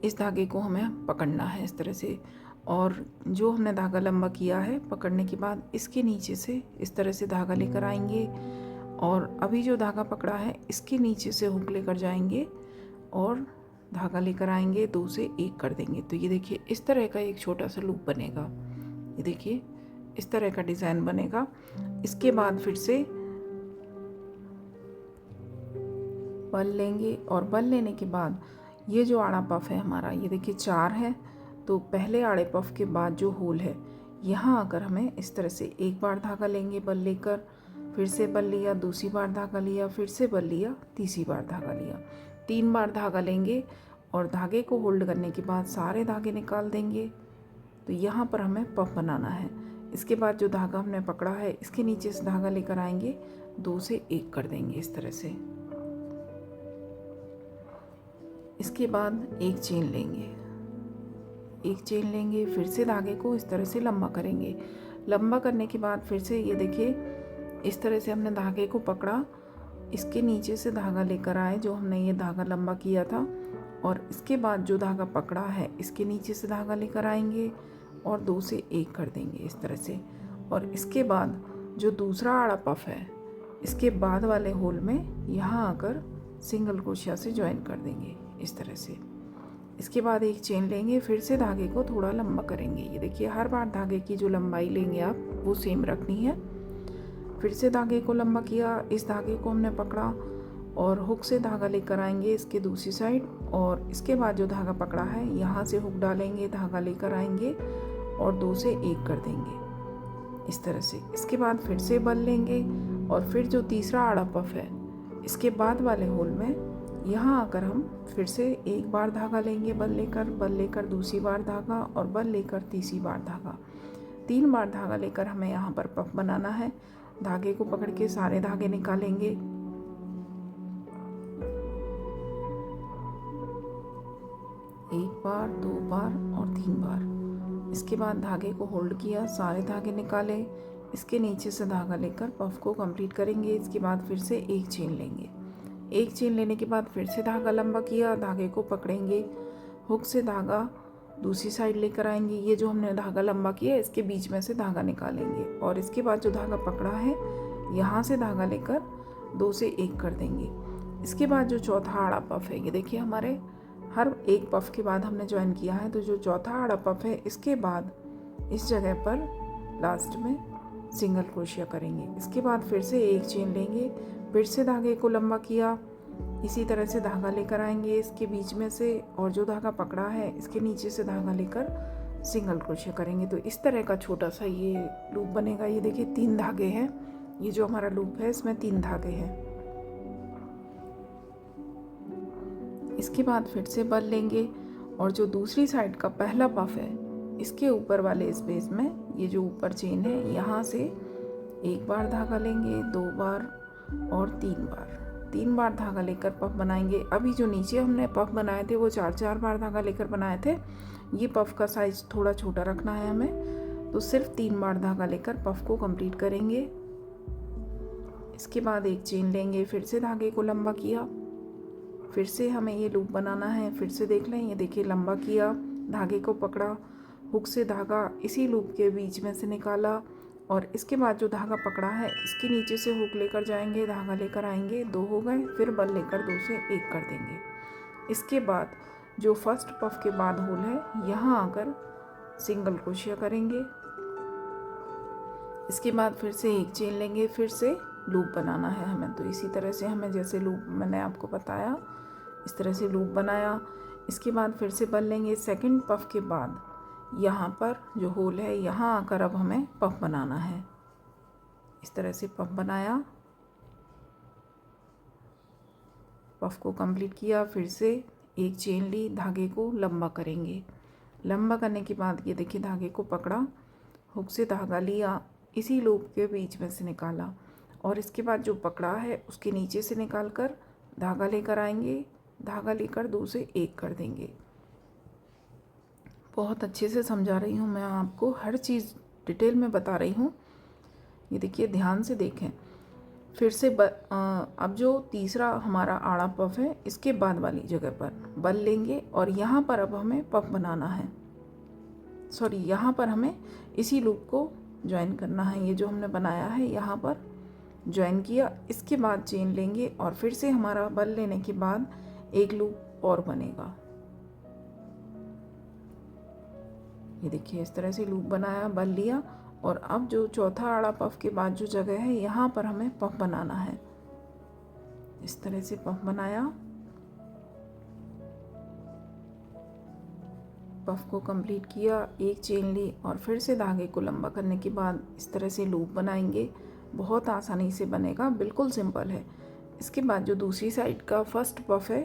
Speaker 1: इस धागे को हमें पकड़ना है इस तरह से, और जो हमने धागा लंबा किया है पकड़ने के बाद इसके नीचे से इस तरह से धागा लेकर आएंगे, और अभी जो धागा पकड़ा है इसके नीचे से हुक लेकर जाएंगे और धागा लेकर आएंगे, 2 से 1 कर देंगे। तो ये देखिए इस तरह का एक छोटा सा लूप बनेगा। ये देखिए इस तरह का डिज़ाइन बनेगा। इसके बाद फिर से बल लेंगे, और बल लेने के बाद ये जो आड़ा पफ है हमारा, ये देखिए 4 है। तो पहले आड़े पफ के बाद जो होल है यहाँ आकर हमें इस तरह से एक बार धागा लेंगे बल लेकर, फिर से बल लिया, दूसरी बार धागा लिया, फिर से बल लिया, तीसरी बार धागा लिया, 3 बार धागा लेंगे और धागे को होल्ड करने के बाद सारे धागे निकाल देंगे। तो यहाँ पर हमें पफ बनाना है। इसके बाद जो धागा हमने पकड़ा है इसके नीचे से धागा लेकर आएंगे, 2 से 1 कर देंगे इस तरह से। इसके बाद एक चेन लेंगे, एक चेन लेंगे, फिर से धागे को इस तरह से लंबा करेंगे। लंबा करने के बाद फिर से ये देखिए इस तरह से हमने धागे को पकड़ा, इसके नीचे से धागा लेकर आए जो हमने ये धागा लंबा किया था, और इसके बाद जो धागा पकड़ा है इसके नीचे से धागा लेकर आएंगे और 2 से 1 कर देंगे इस तरह से। और इसके बाद जो दूसरा आड़ा पफ है इसके बाद वाले होल में यहाँ आकर सिंगल क्रोशिया से ज्वाइन कर देंगे इस तरह से। इसके बाद एक चेन लेंगे, फिर से धागे को थोड़ा लंबा करेंगे। ये देखिए हर बार धागे की जो लंबाई लेंगे आप वो सेम रखनी है। फिर से धागे को लंबा किया, इस धागे को हमने पकड़ा और हुक से धागा लेकर आएंगे इसके दूसरी साइड, और इसके बाद जो धागा पकड़ा है यहाँ से हुक डालेंगे, धागा लेकर आएंगे और 2 से 1 कर देंगे इस तरह से। इसके बाद फिर से बल लेंगे, और फिर जो तीसरा आड़ा पफ है इसके बाद वाले होल में यहाँ आकर हम फिर से एक बार धागा लेंगे बल लेकर दूसरी बार धागा, और बल लेकर तीसरी बार धागा, 3 बार धागा लेकर हमें यहाँ पर पफ बनाना है। धागे को पकड़ के सारे धागे निकालेंगे, एक बार, 2 बार और 3 बार। इसके बाद धागे को होल्ड किया, सारे धागे निकाले, इसके नीचे से धागा लेकर पफ को कंप्लीट करेंगे। इसके बाद फिर से एक चेन लेंगे। एक चेन लेने के बाद फिर से धागा लंबा किया, धागे को पकड़ेंगे, हुक से धागा दूसरी साइड लेकर आएंगे। ये जो हमने धागा लंबा किया इसके बीच में से धागा निकालेंगे और इसके बाद जो धागा पकड़ा है यहाँ से धागा लेकर 2 से 1 कर देंगे। इसके बाद जो चौथा आड़ा पफ है, ये देखिए हमारे हर एक पफ के बाद हमने ज्वाइन किया है, तो जो चौथा आड़ा पफ है इसके बाद इस जगह पर लास्ट में सिंगल क्रोशिया करेंगे। इसके बाद फिर से एक चेन लेंगे, फिर से धागे को लंबा किया, इसी तरह से धागा लेकर आएंगे इसके बीच में से और जो धागा पकड़ा है इसके नीचे से धागा लेकर सिंगल क्रोशिया करेंगे। तो इस तरह का छोटा सा ये लूप बनेगा। ये देखिए 3 धागे हैं, ये जो हमारा लूप है इसमें 3 धागे हैं। इसके बाद फिर से बल लेंगे और जो दूसरी साइड का पहला पफ है इसके ऊपर वाले स्पेस में ये जो ऊपर चेन है यहाँ से 1 बार धागा लेंगे, 2 बार और 3 बार धागा लेकर पफ बनाएंगे। अभी जो नीचे हमने पफ बनाए थे वो 4 बार धागा लेकर बनाए थे। ये पफ का साइज थोड़ा छोटा रखना है हमें, तो सिर्फ 3 बार धागा लेकर पफ को कंप्लीट करेंगे। इसके बाद एक चेन लेंगे, फिर से धागे को लंबा किया, फिर से हमें ये लूप बनाना है। फिर से देख लें, ये देखिए लंबा किया, धागे को पकड़ा, हुक से धागा इसी लूप के बीच में से निकाला और इसके बाद जो धागा पकड़ा है इसके नीचे से हुक लेकर जाएंगे, धागा लेकर आएंगे, 2 हो गए, फिर बल लेकर 2 से 1 कर देंगे। इसके बाद जो फर्स्ट पफ के बाद होल है यहाँ आकर सिंगल क्रोशिया करेंगे। इसके बाद फिर से एक चेन लेंगे, फिर से लूप बनाना है हमें। तो इसी तरह से हमें जैसे लूप मैंने आपको बताया इस तरह से लूप बनाया। इसके बाद फिर से बल लेंगे। सेकंड पफ के बाद यहाँ पर जो होल है यहाँ आकर अब हमें पफ बनाना है। इस तरह से पफ बनाया, पफ को कंप्लीट किया, फिर से एक चेन ली, धागे को लंबा करेंगे। लंबा करने के बाद ये देखिए धागे को पकड़ा, हुक से धागा लिया, इसी लूप के बीच में से निकाला और इसके बाद जो पकड़ा है उसके नीचे से निकाल कर धागा लेकर आएंगे, धागा लेकर 2 से 1 कर देंगे। बहुत अच्छे से समझा रही हूँ मैं आपको, हर चीज़ डिटेल में बता रही हूँ। ये देखिए ध्यान से देखें। फिर से अब जो तीसरा हमारा आड़ा पफ है इसके बाद वाली जगह पर बल लेंगे और यहाँ पर अब हमें पफ बनाना है। सॉरी, यहाँ पर हमें इसी लूप को ज्वाइन करना है। ये जो हमने बनाया है यहाँ पर ज्वाइन किया, इसके बाद चेन लेंगे और फिर से हमारा बल लेने के बाद एक लूप और बनेगा। ये देखिए इस तरह से लूप बनाया, बल लिया और अब जो चौथा आड़ा पफ के बाद जो जगह है यहाँ पर हमें पफ बनाना है। इस तरह से पफ बनाया, पफ को कंप्लीट किया, एक चेन ली और फिर से धागे को लंबा करने के बाद इस तरह से लूप बनाएंगे। बहुत आसानी से बनेगा, बिल्कुल सिंपल है। इसके बाद जो दूसरी साइड का फर्स्ट पफ है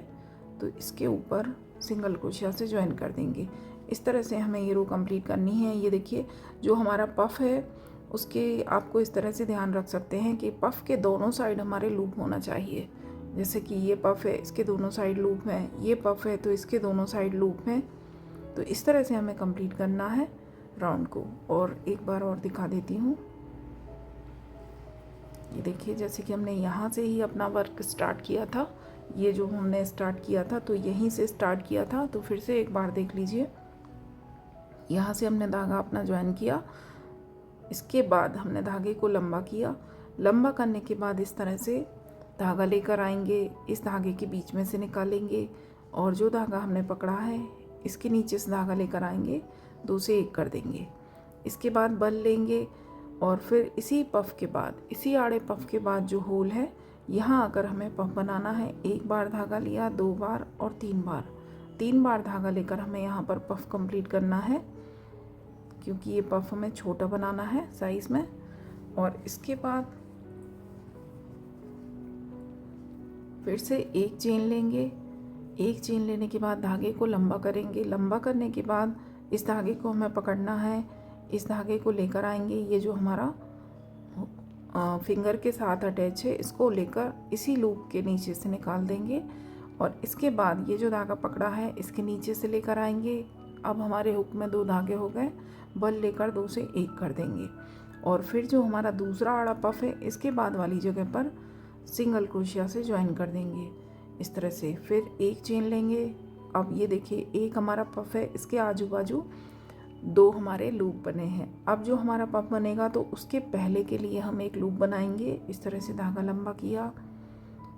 Speaker 1: तो इसके ऊपर सिंगल क्रोशिया से ज्वाइन कर देंगे। इस तरह से हमें ये रो कंप्लीट करनी है। ये देखिए जो हमारा पफ है उसके आपको इस तरह से ध्यान रख सकते हैं कि पफ के दोनों साइड हमारे लूप होना चाहिए। जैसे कि ये पफ है इसके दोनों साइड लूप हैं, ये पफ है तो इसके दोनों साइड लूप हैं। तो इस तरह से हमें कंप्लीट करना है राउंड को। और एक बार और दिखा देती हूँ। ये देखिए जैसे कि हमने यहाँ से ही अपना वर्क स्टार्ट किया था, ये जो हमने स्टार्ट किया था तो यहीं से स्टार्ट किया था। तो फिर से एक बार देख लीजिए, यहाँ से हमने धागा अपना ज्वाइन किया, इसके बाद हमने धागे को लंबा किया। लंबा करने के बाद इस तरह से धागा लेकर आएंगे, इस धागे के बीच में से निकालेंगे और जो धागा हमने पकड़ा है इसके नीचे से धागा लेकर आएंगे, 2 से 1 कर देंगे। इसके बाद बल लेंगे और फिर इसी पफ के बाद, इसी आड़े पफ के बाद जो होल है यहाँ आकर हमें पफ बनाना है। 1 बार धागा लिया, 2 बार और 3 बार धागा लेकर हमें यहाँ पर पफ कंप्लीट करना है, क्योंकि ये पफ हमें छोटा बनाना है साइज में। और इसके बाद फिर से एक चेन लेंगे, एक चेन लेने के बाद धागे को लंबा करेंगे। लंबा करने के बाद इस धागे को हमें पकड़ना है, इस धागे को लेकर आएंगे, ये जो हमारा फिंगर के साथ अटैच है इसको लेकर इसी लूप के नीचे से निकाल देंगे और इसके बाद ये जो धागा पकड़ा है इसके नीचे से लेकर आएंगे, अब हमारे हुक में 2 धागे हो गए, बल लेकर 2 से 1 कर देंगे और फिर जो हमारा दूसरा आड़ा पफ है इसके बाद वाली जगह पर सिंगल क्रोशिया से ज्वाइन कर देंगे इस तरह से। फिर एक चेन लेंगे। अब ये देखिए एक हमारा पफ है, इसके आजू बाजू 2 हमारे लूप बने हैं। अब जो हमारा पफ बनेगा तो उसके पहले के लिए हम एक लूप बनाएंगे। इस तरह से धागा लंबा किया,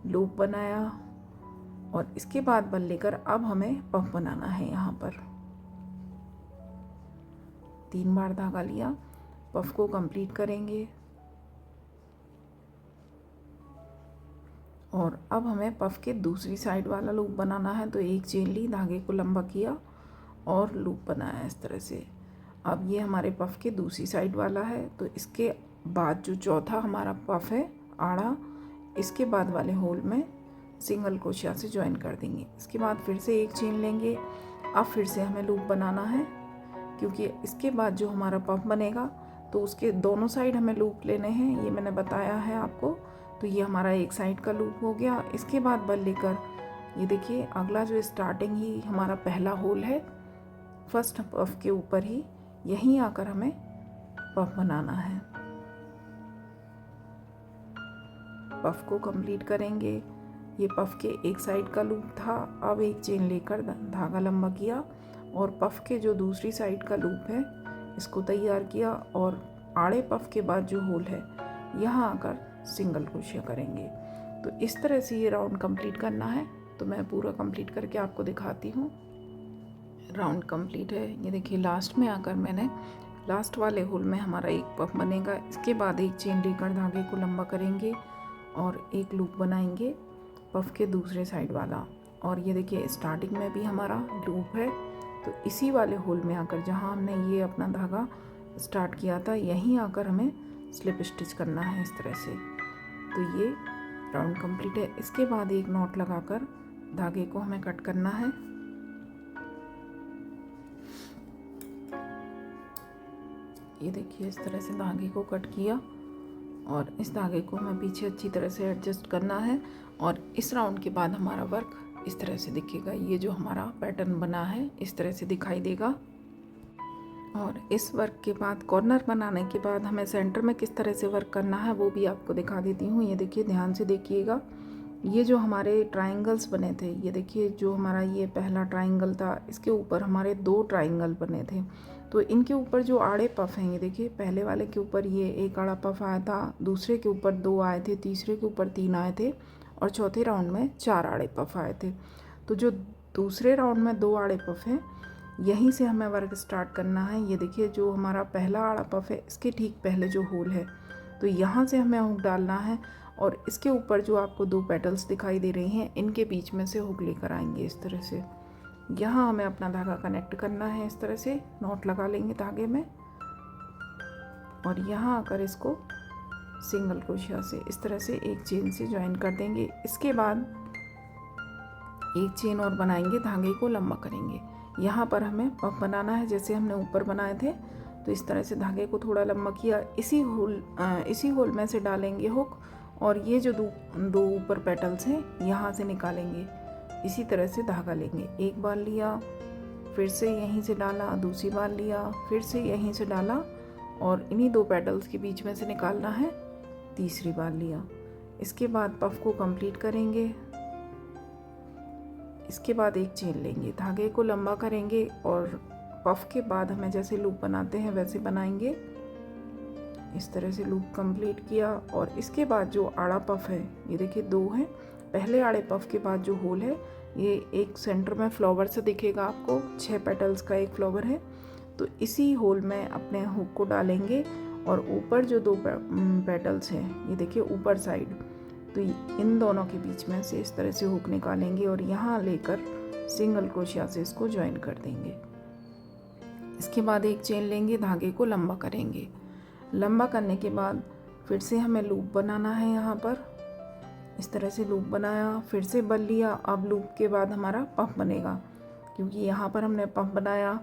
Speaker 1: लूप बनाया और इसके बाद बल लेकर अब हमें पफ बनाना है। यहाँ पर 3 बार धागा लिया, पफ को कंप्लीट करेंगे और अब हमें पफ के दूसरी साइड वाला लूप बनाना है। तो एक चेन ली, धागे को लंबा किया और लूप बनाया इस तरह से। अब ये हमारे पफ के दूसरी साइड वाला है। तो इसके बाद जो चौथा हमारा पफ है आड़ा, इसके बाद वाले होल में सिंगल क्रोशिया से ज्वाइन कर देंगे। इसके बाद फिर से एक चेन लेंगे। अब फिर से हमें लूप बनाना है क्योंकि इसके बाद जो हमारा पफ बनेगा तो उसके दोनों साइड हमें लूप लेने हैं, ये मैंने बताया है आपको। तो ये हमारा एक साइड का लूप हो गया। इसके बाद बल लेकर ये देखिए अगला जो स्टार्टिंग ही हमारा पहला होल है फर्स्ट पफ के ऊपर ही, यहीं आकर हमें पफ बनाना है। पफ को कंप्लीट करेंगे। ये पफ के एक साइड का लूप था। अब एक चेन लेकर धागा लंबा किया और पफ के जो दूसरी साइड का लूप है इसको तैयार किया और आड़े पफ के बाद जो होल है यहाँ आकर सिंगल क्रोशिया करेंगे। तो इस तरह से ये राउंड कंप्लीट करना है। तो मैं पूरा कंप्लीट करके आपको दिखाती हूँ। राउंड कंप्लीट है। ये देखिए लास्ट में आकर मैंने लास्ट वाले होल में हमारा एक पफ बनेगा। इसके बाद एक चेन लेकर धागे को लंबा करेंगे और एक लूप बनाएंगे पफ के दूसरे साइड वाला। और ये देखिए स्टार्टिंग में भी हमारा लूप है। तो इसी वाले होल में आकर जहाँ हमने ये अपना धागा स्टार्ट किया था यहीं आकर हमें स्लिप स्टिच करना है इस तरह से। तो ये राउंड कंप्लीट है। इसके बाद एक नॉट लगाकर धागे को हमें कट करना है। ये देखिए इस तरह से धागे को कट किया और इस धागे को हमें पीछे अच्छी तरह से एडजस्ट करना है। और इस राउंड के बाद हमारा वर्क इस तरह से दिखेगा। ये जो हमारा पैटर्न बना है इस तरह से दिखाई देगा। और इस वर्क के बाद कॉर्नर बनाने के बाद हमें सेंटर में किस तरह से वर्क करना है वो भी आपको दिखा देती हूँ। ये देखिए ध्यान से देखिएगा। ये जो हमारे ट्रायंगल्स बने थे, ये देखिए जो हमारा ये पहला ट्रायंगल था इसके ऊपर हमारे 2 ट्रायंगल बने थे। तो इनके ऊपर जो आड़े पफ हैं, ये देखिए पहले वाले के ऊपर ये एक आड़ा पफ आया था, दूसरे के ऊपर 2 आए थे, तीसरे के ऊपर 3 आए थे और चौथे राउंड में 4 आड़े पफ आए थे। तो जो दूसरे राउंड में 2 आड़े पफ हैं यहीं से हमें वर्क स्टार्ट करना है। ये देखिए जो हमारा पहला आड़ा पफ है इसके ठीक पहले जो होल है तो यहाँ से हमें हुक डालना है और इसके ऊपर जो आपको 2 पेटल्स दिखाई दे रही हैं इनके बीच में से हुक लेकर आएंगे इस तरह से। यहाँ हमें अपना धागा कनेक्ट करना है। इस तरह से नॉट लगा लेंगे धागे में और यहाँ आकर इसको सिंगल क्रोशिया से इस तरह से एक चेन से ज्वाइन कर देंगे। इसके बाद एक चेन और बनाएंगे, धागे को लंबा करेंगे। यहाँ पर हमें पफ बनाना है जैसे हमने ऊपर बनाए थे। तो इस तरह से धागे को थोड़ा लंबा किया, इसी होल में से डालेंगे हुक और ये जो 2 ऊपर पेटल्स हैं यहाँ से निकालेंगे। इसी तरह से धागा लेंगे, एक बार लिया, फिर से यहीं से डाला, दूसरी बार लिया, फिर से यहीं से डाला और इन्हीं 2 पेटल्स के बीच में से निकालना है, तीसरी बार लिया। इसके बाद पफ को कंप्लीट करेंगे। इसके बाद एक चेन लेंगे, धागे को लंबा करेंगे और पफ के बाद हमें जैसे लूप बनाते हैं वैसे बनाएंगे। इस तरह से लूप कंप्लीट किया और इसके बाद जो आड़ा पफ है ये देखिए 2 हैं। पहले आड़े पफ के बाद जो होल है ये एक सेंटर में फ्लावर से दिखेगा आपको, 6 पेटल्स का एक फ्लावर है। तो इसी होल में अपने हुक को डालेंगे और ऊपर जो 2 पेटल्स हैं ये देखिए ऊपर साइड, तो इन दोनों के बीच में से इस तरह से हुक निकालेंगे और यहाँ लेकर सिंगल क्रोशिया से इसको ज्वाइन कर देंगे। इसके बाद एक चेन लेंगे, धागे को लंबा करेंगे। लंबा करने के बाद फिर से हमें लूप बनाना है। यहाँ पर इस तरह से लूप बनाया, फिर से बल लिया। अब लूप के बाद हमारा पफ बनेगा क्योंकि यहाँ पर हमने पफ बनाया,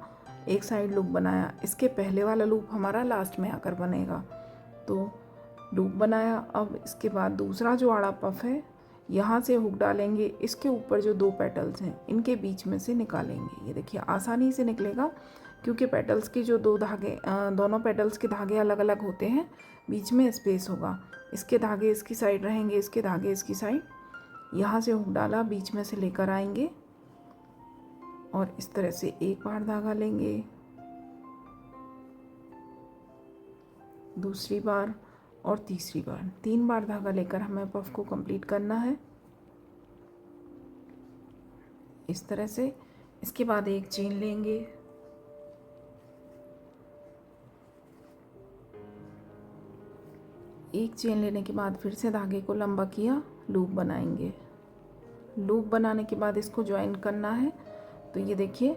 Speaker 1: एक साइड लूप बनाया, इसके पहले वाला लूप हमारा लास्ट में आकर बनेगा। तो लूप बनाया। अब इसके बाद दूसरा जो आड़ा पफ है यहाँ से हुक डालेंगे, इसके ऊपर जो 2 पेटल्स हैं इनके बीच में से निकालेंगे। ये देखिए आसानी से निकलेगा, क्योंकि पेटल्स की जो 2 धागे, दोनों पेटल्स के धागे अलग अलग होते हैं, बीच में स्पेस होगा। इसके धागे इसकी साइड रहेंगे, इसके धागे इसकी साइड। यहाँ से हुक डाला, बीच में से लेकर आएंगे और इस तरह से एक बार धागा लेंगे, दूसरी बार और तीसरी बार। 3 बार धागा लेकर हमें पफ को कंप्लीट करना है इस तरह से। इसके बाद एक चेन लेंगे, एक चेन लेने के बाद फिर से धागे को लंबा किया, लूप बनाएंगे। लूप बनाने के बाद इसको ज्वाइन करना है। तो ये देखिए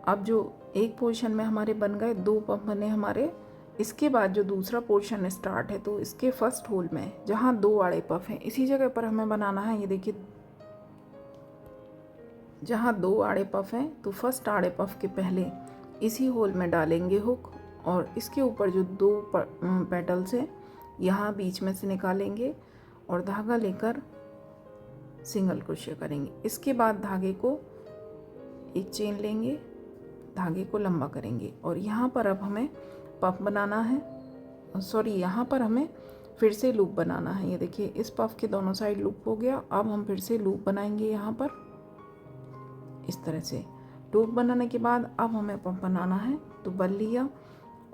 Speaker 1: अब जो एक पोर्शन में हमारे बन गए, 2 पफ बने हमारे। इसके बाद जो दूसरा पोर्शन स्टार्ट है, तो इसके फर्स्ट होल में जहाँ 2 आड़े पफ हैं, इसी जगह पर हमें बनाना है। ये देखिए जहाँ 2 आड़े पफ हैं, तो फर्स्ट आड़े पफ के पहले इसी होल में डालेंगे हुक, और इसके ऊपर जो 2 पेटल्स हैं यहाँ बीच में से निकालेंगे और धागा लेकर सिंगल क्रोशिया करेंगे। इसके बाद धागे को एक चेन लेंगे, धागे को लंबा करेंगे और यहाँ पर अब हमें पफ बनाना है, यहाँ पर हमें फिर से लूप बनाना है। ये देखिए इस पफ के दोनों साइड लूप हो गया। अब हम फिर से लूप बनाएंगे यहाँ पर इस तरह से। लूप बनाने के बाद अब हमें पफ बनाना है, तो बन लिया।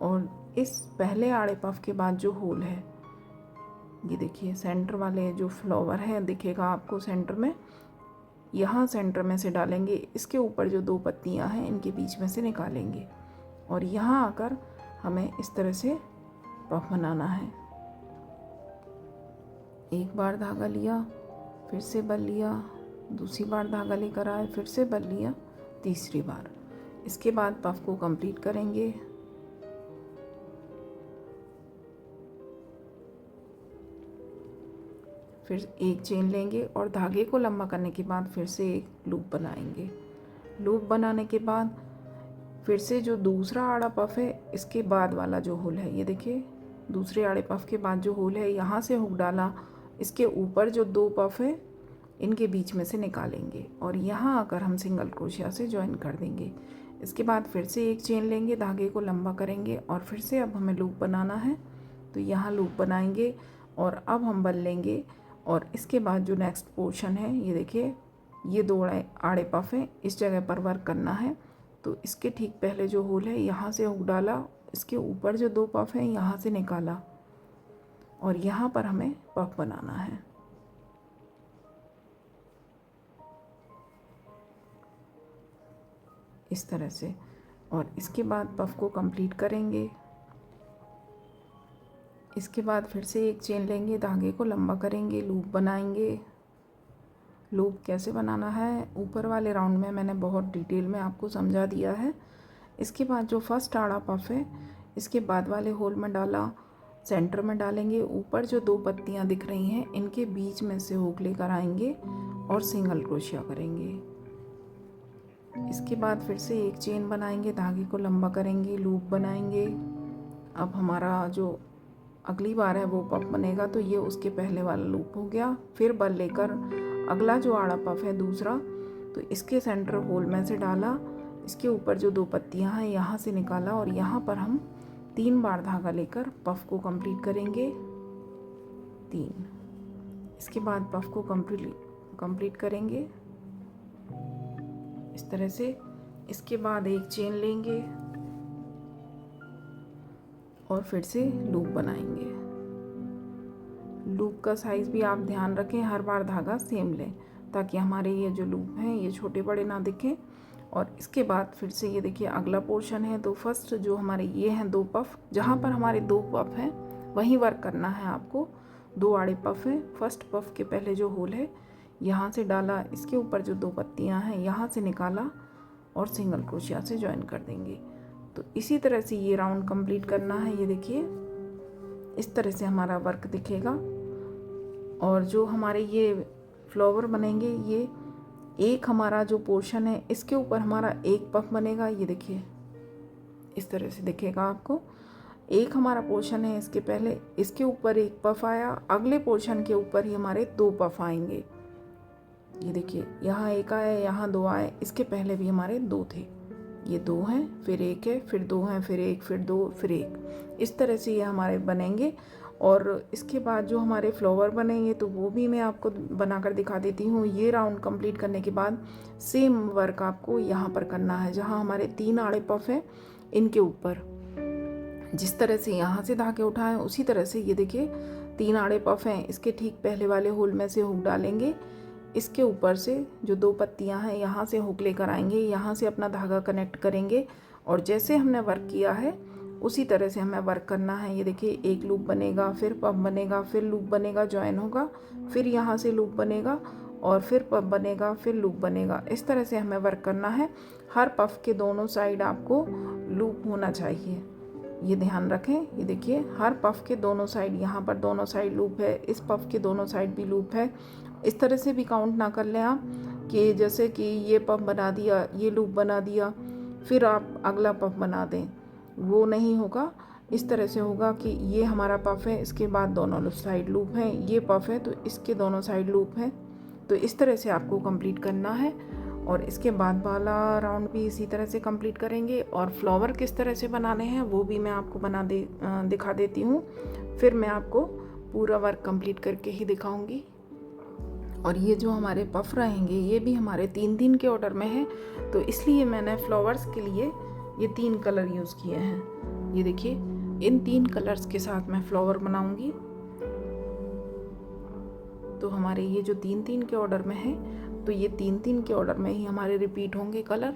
Speaker 1: और इस पहले आड़े पफ के बाद जो होल है, ये देखिए सेंटर वाले जो फ्लावर है दिखेगा आपको सेंटर में, यहाँ सेंटर में से डालेंगे। इसके ऊपर जो 2 पत्तियाँ हैं इनके बीच में से निकालेंगे और यहाँ आकर हमें इस तरह से पफ बनाना है। एक बार धागा लिया, फिर से बन लिया, दूसरी बार धागा लेकर आए, फिर से बन लिया, तीसरी बार। इसके बाद पफ को कंप्लीट करेंगे। फिर एक चेन लेंगे और धागे को लंबा करने के बाद फिर से एक लूप बनाएंगे। लूप बनाने के बाद फिर से जो दूसरा आड़ा पफ है, इसके बाद वाला जो होल है, ये देखिए दूसरे आड़े पफ के बाद जो होल है, यहाँ से हुक डाला, इसके ऊपर जो 2 पफ है इनके बीच में से निकालेंगे और यहाँ आकर हम सिंगल क्रोशिया से ज्वाइन कर देंगे। इसके बाद फिर से एक चेन लेंगे, धागे को लंबा करेंगे और फिर से अब हमें लूप बनाना है, तो यहाँ लूप बनाएंगे और अब हम बन लेंगे। और इसके बाद जो नेक्स्ट पोर्शन है, ये देखिए ये 2 आड़े पफ हैं, इस जगह पर वर्क करना है। तो इसके ठीक पहले जो होल है, यहाँ से हुक डाला, इसके ऊपर जो 2 पफ हैं यहाँ से निकाला और यहाँ पर हमें पफ बनाना है। इस तरह से। और इसके बाद पफ को कंप्लीट करेंगे। इसके बाद फिर से एक चेन लेंगे, धागे को लंबा करेंगे, लूप बनाएंगे। लूप कैसे बनाना है ऊपर वाले राउंड में मैंने बहुत डिटेल में आपको समझा दिया है। इसके बाद जो फर्स्ट आड़ा पफ है, इसके बाद वाले होल में डाला, सेंटर में डालेंगे। ऊपर जो 2 पत्तियां दिख रही हैं इनके बीच में से हुक लेकर आएंगे और सिंगल क्रोशिया करेंगे। इसके बाद फिर से एक चेन बनाएंगे, धागे को लंबा करेंगे, लूप बनाएंगे। अब हमारा जो अगली बार है वो पफ बनेगा, तो ये उसके पहले वाला लूप हो गया। फिर बल लेकर अगला जो आड़ा पफ है दूसरा, तो इसके सेंटर होल में से डाला, इसके ऊपर जो 2 पत्तियां हैं यहाँ से निकाला और यहाँ पर हम 3 बार धागा लेकर पफ को कंप्लीट करेंगे। 3। इसके बाद पफ को कंप्लीट करेंगे इस तरह से। इसके बाद एक चेन लेंगे और फिर से लूप बनाएंगे। लूप का साइज़ भी आप ध्यान रखें, हर बार धागा सेम लें ताकि हमारे ये जो लूप हैं ये छोटे बड़े ना दिखें। और इसके बाद फिर से ये देखिए अगला पोर्शन है। तो फर्स्ट जो हमारे ये हैं 2 पफ, जहाँ पर हमारे 2 पफ हैं वहीं वर्क करना है आपको। 2 आड़े पफ हैं, फर्स्ट पफ के पहले जो होल है यहाँ से डाला, इसके ऊपर जो 2 पत्तियाँ हैं यहाँ से निकाला और सिंगल क्रोशिया से ज्वाइन कर देंगे। तो इसी तरह से ये राउंड कंप्लीट करना है। ये देखिए इस तरह से हमारा वर्क दिखेगा। और जो हमारे ये फ्लावर बनेंगे, ये एक हमारा जो पोर्शन है इसके ऊपर हमारा एक पफ बनेगा। ये देखिए इस तरह से दिखेगा आपको। एक हमारा पोर्शन है, इसके पहले इसके ऊपर एक पफ आया, अगले पोर्शन के ऊपर ही हमारे 2 पफ आएंगे। ये देखिए यहाँ एक आया, यहाँ 2 आए, इसके पहले भी हमारे 2 थे। ये 2 हैं, फिर 1 है, फिर 2 हैं, फिर 1, फिर 2, फिर 1। इस तरह से ये हमारे बनेंगे। और इसके बाद जो हमारे फ्लावर बनेंगे तो वो भी मैं आपको बनाकर दिखा देती हूँ। ये राउंड कंप्लीट करने के बाद सेम वर्क आपको यहाँ पर करना है, जहाँ हमारे 3 आड़े पफ हैं इनके ऊपर। जिस तरह से यहाँ से धागे उठाएं उसी तरह से ये देखिए 3 आड़े पफ हैं, इसके ठीक पहले वाले होल में से हुक डालेंगे। इसके ऊपर से जो 2 पत्तियां हैं यहाँ से हुक लेकर आएंगे, यहाँ से अपना धागा कनेक्ट करेंगे और जैसे हमने वर्क किया है उसी तरह से हमें वर्क करना है। ये देखिए एक लूप बनेगा, फिर पफ बनेगा, फिर लूप बनेगा, ज्वाइन होगा, फिर यहाँ से लूप बनेगा और फिर पफ बनेगा, फिर लूप बनेगा। इस तरह से हमें वर्क करना है। हर पफ के दोनों साइड आपको लूप होना चाहिए, ये ध्यान रखें। ये देखिए हर पफ के दोनों साइड, यहाँ पर दोनों साइड लूप है, इस पफ के दोनों साइड भी लूप है। इस तरह से भी काउंट ना कर लें आप कि जैसे कि ये पफ बना दिया, ये लूप बना दिया, फिर आप अगला पफ बना दें, वो नहीं होगा। इस तरह से होगा कि ये हमारा पफ है, इसके बाद दोनों साइड लूप हैं, ये पफ है तो इसके दोनों साइड लूप हैं। तो इस तरह से आपको कंप्लीट करना है और इसके बाद वाला राउंड भी इसी तरह से कंप्लीट करेंगे। और फ्लावर किस तरह से बनाने हैं वो भी मैं आपको दिखा देती हूँ। फिर मैं आपको पूरा वर्क कंप्लीट करके ही दिखाऊंगी। और ये जो हमारे पफ रहेंगे ये भी हमारे 3-3 के ऑर्डर में है, तो इसलिए मैंने फ्लावर्स के लिए ये 3 कलर यूज़ किए हैं। ये देखिए इन 3 कलर्स के साथ मैं फ्लावर बनाऊंगी। तो हमारे ये जो 3-3 के ऑर्डर में है, तो ये 3-3 के ऑर्डर में ही हमारे रिपीट होंगे कलर।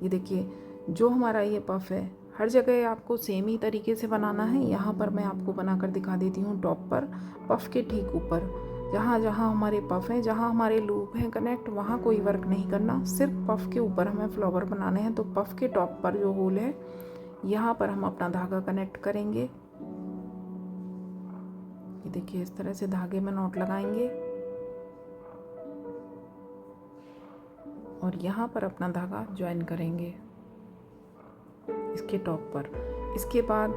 Speaker 1: ये देखिए जो हमारा ये पफ है हर जगह आपको सेम ही तरीके से बनाना है। यहाँ पर मैं आपको बनाकर दिखा देती हूँ। टॉप पर पफ के ठीक ऊपर जहाँ जहाँ हमारे पफ हैं, जहाँ हमारे लूप हैं कनेक्ट, वहाँ कोई वर्क नहीं करना, सिर्फ पफ के ऊपर हमें फ्लावर बनाने हैं। तो पफ के टॉप पर जो होल है यहाँ पर हम अपना धागा कनेक्ट करेंगे। ये देखिए इस तरह से धागे में नॉट लगाएंगे और यहाँ पर अपना धागा ज्वाइन करेंगे इसके टॉप पर। इसके बाद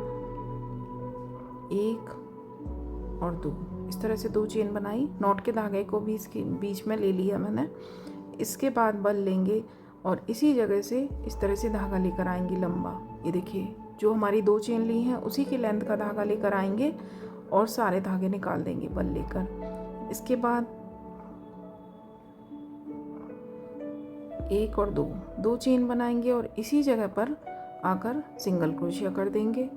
Speaker 1: 1 और 2, इस तरह से 2 चेन बनाई, नॉट के धागे को भी इसके बीच में ले लिया मैंने। इसके बाद बल लेंगे और इसी जगह से इस तरह से धागा लेकर आएंगे लंबा। ये देखिए जो हमारी 2 चेन ली हैं उसी की लेंथ का धागा लेकर आएंगे और सारे धागे निकाल देंगे बल लेकर। इसके बाद 1 और 2 चेन बनाएंगे और इसी जगह पर आकर सिंगल क्रोशिया कर देंगे।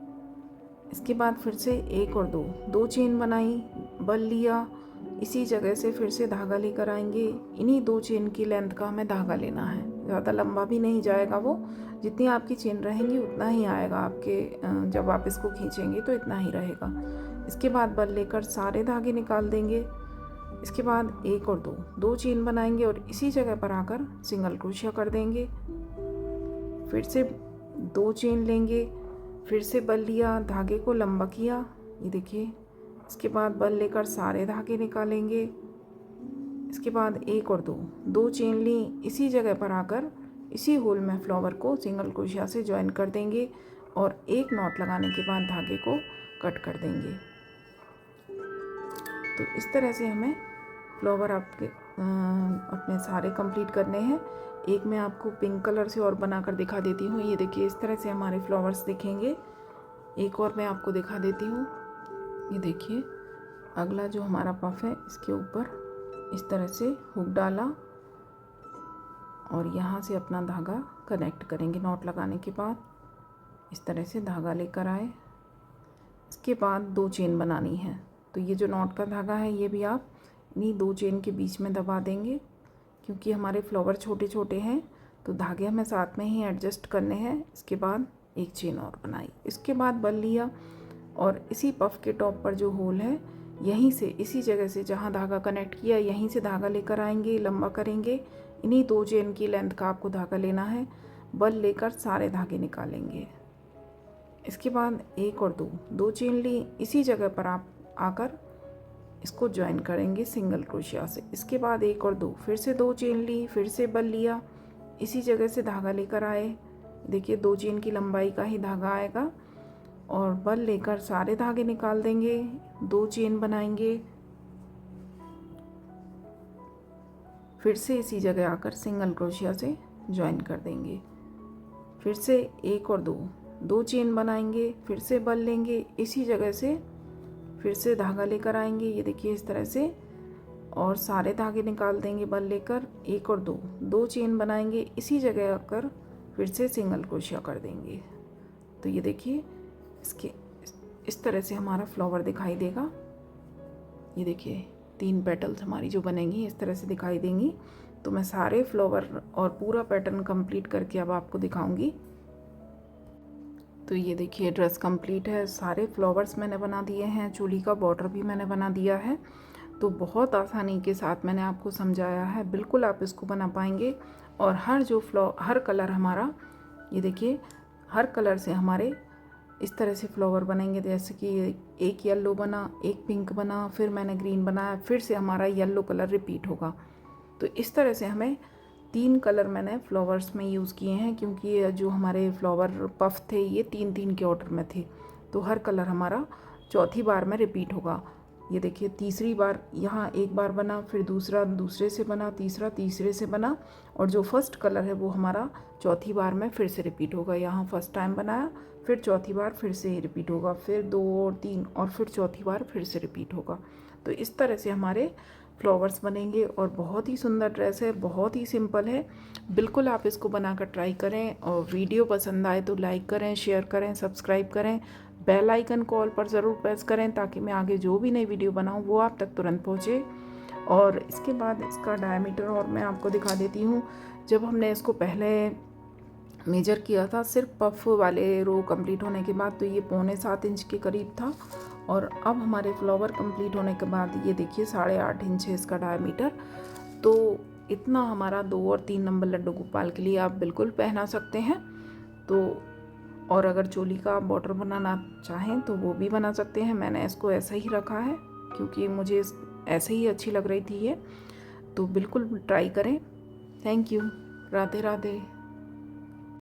Speaker 1: इसके बाद फिर से 1 और 2 चेन बनाई, बल लिया, इसी जगह से फिर से धागा लेकर आएंगे। इन्हीं 2 चेन की लेंथ का हमें धागा लेना है, ज़्यादा लंबा भी नहीं जाएगा, वो जितनी आपकी चेन रहेंगी उतना ही आएगा आपके, जब आप इसको खींचेंगे तो इतना ही रहेगा। इसके बाद बल लेकर सारे धागे निकाल देंगे। इसके बाद 1 और 2 चेन बनाएंगे और इसी जगह पर आकर सिंगल क्रोशिया कर देंगे। फिर से 2 चेन लेंगे, फिर से बल लिया, धागे को लंबा किया, ये देखिए। इसके बाद बल लेकर सारे धागे निकालेंगे। इसके बाद 1 और 2 चेन ली, इसी जगह पर आकर इसी होल में फ्लावर को सिंगल क्रोशिया से ज्वाइन कर देंगे और 1 नॉट लगाने के बाद धागे को कट कर देंगे। तो इस तरह से हमें फ्लावर अपने सारे कंप्लीट करने हैं। एक मैं आपको पिंक कलर से और बनाकर दिखा देती हूँ। ये देखिए इस तरह से हमारे फ्लावर्स दिखेंगे। एक और मैं आपको दिखा देती हूँ। ये देखिए अगला जो हमारा पफ है इसके ऊपर इस तरह से हुक डाला और यहाँ से अपना धागा कनेक्ट करेंगे नॉट लगाने के बाद। इस तरह से धागा लेकर आए। इसके बाद 2 चेन बनानी है, तो ये जो नॉट का धागा है ये भी आप इन्हीं 2 चेन के बीच में दबा देंगे, क्योंकि हमारे फ्लावर छोटे छोटे हैं तो धागे हमें साथ में ही एडजस्ट करने हैं। इसके बाद 1 चेन और बनाई। इसके बाद बल लिया और इसी पफ के टॉप पर जो होल है यहीं से, इसी जगह से जहाँ धागा कनेक्ट किया यहीं से धागा लेकर आएंगे, लंबा करेंगे। इन्हीं 2 चेन की लेंथ का आपको धागा लेना है। बल लेकर सारे धागे निकालेंगे। इसके बाद 1 और 2 चेन ली, इसी जगह पर आप आकर इसको ज्वाइन करेंगे सिंगल क्रोशिया से। इसके बाद 1 और 2 फिर से 2 चेन ली, फिर से बल लिया, इसी जगह से धागा लेकर आए। देखिए 2 चेन की लंबाई का ही धागा आएगा और बल लेकर सारे धागे निकाल देंगे, 2 चेन बनाएंगे, फिर से इसी जगह आकर सिंगल क्रोशिया से ज्वाइन कर देंगे, फिर से 1 और 2 चेन बनाएंगे, फिर से बल लेंगे, इसी जगह से फिर से धागा लेकर आएंगे, ये देखिए इस तरह से, और सारे धागे निकाल देंगे बल लेकर, 1 और 2 चेन बनाएंगे, इसी जगह आकर फिर से सिंगल क्रोशिया कर देंगे। तो ये देखिए इसके इस तरह से हमारा फ्लावर दिखाई देगा। ये देखिए 3 पेटल्स हमारी जो बनेंगी इस तरह से दिखाई देंगी। तो मैं सारे फ्लावर और पूरा पैटर्न कंप्लीट करके अब आपको दिखाऊंगी। तो ये देखिए ड्रेस कंप्लीट है, सारे फ्लावर्स मैंने बना दिए हैं, चोली का बॉर्डर भी मैंने बना दिया है। तो बहुत आसानी के साथ मैंने आपको समझाया है, बिल्कुल आप इसको बना पाएंगे। और हर कलर हमारा, ये देखिए हर कलर से हमारे इस तरह से फ्लावर बनेंगे। जैसे कि एक येलो बना, एक पिंक बना, फिर मैंने ग्रीन बनाया, फिर से हमारा येलो कलर रिपीट होगा। तो इस तरह से हमें 3 कलर मैंने फ्लावर्स में यूज़ किए हैं, क्योंकि ये जो हमारे फ्लावर पफ थे ये 3-3 के ऑर्डर में थे। तो हर कलर हमारा चौथी बार में रिपीट होगा। ये देखिए तीसरी बार यहाँ एक बार बना, फिर दूसरा दूसरे से बना, तीसरा तीसरे से बना, और जो फर्स्ट कलर है वो हमारा चौथी बार में फिर से रिपीट होगा। यहाँ फर्स्ट टाइम बनाया, फिर चौथी बार फिर से रिपीट होगा, फिर 2 और 3 और फिर चौथी बार फिर से रिपीट होगा। तो इस तरह से हमारे फ्लावर्स बनेंगे और बहुत ही सुंदर ड्रेस है, बहुत ही सिंपल है। बिल्कुल आप इसको बनाकर ट्राई करें, और वीडियो पसंद आए तो लाइक करें, शेयर करें, सब्सक्राइब करें, बेल आइकन कॉल पर ज़रूर प्रेस करें, ताकि मैं आगे जो भी नई वीडियो बनाऊं वो आप तक तुरंत पहुंचे। और इसके बाद इसका डायमीटर और मैं आपको दिखा देती हूँ। जब हमने इसको पहले मेजर किया था सिर्फ पफ वाले रो कंप्लीट होने के बाद, तो ये 6.25 इंच के करीब था। और अब हमारे फ्लावर कंप्लीट होने के बाद ये देखिए 8.5 इंच है इसका डायमीटर। तो इतना हमारा 2 और 3 नंबर लड्डू गोपाल के लिए आप बिल्कुल पहना सकते हैं। तो और अगर चोली का आप बॉर्डर बनाना चाहें तो वो भी बना सकते हैं। मैंने इसको ऐसा ही रखा है क्योंकि मुझे ऐसे ही अच्छी लग रही थी ये। तो बिल्कुल ट्राई करें। Thank you. राधे राधे।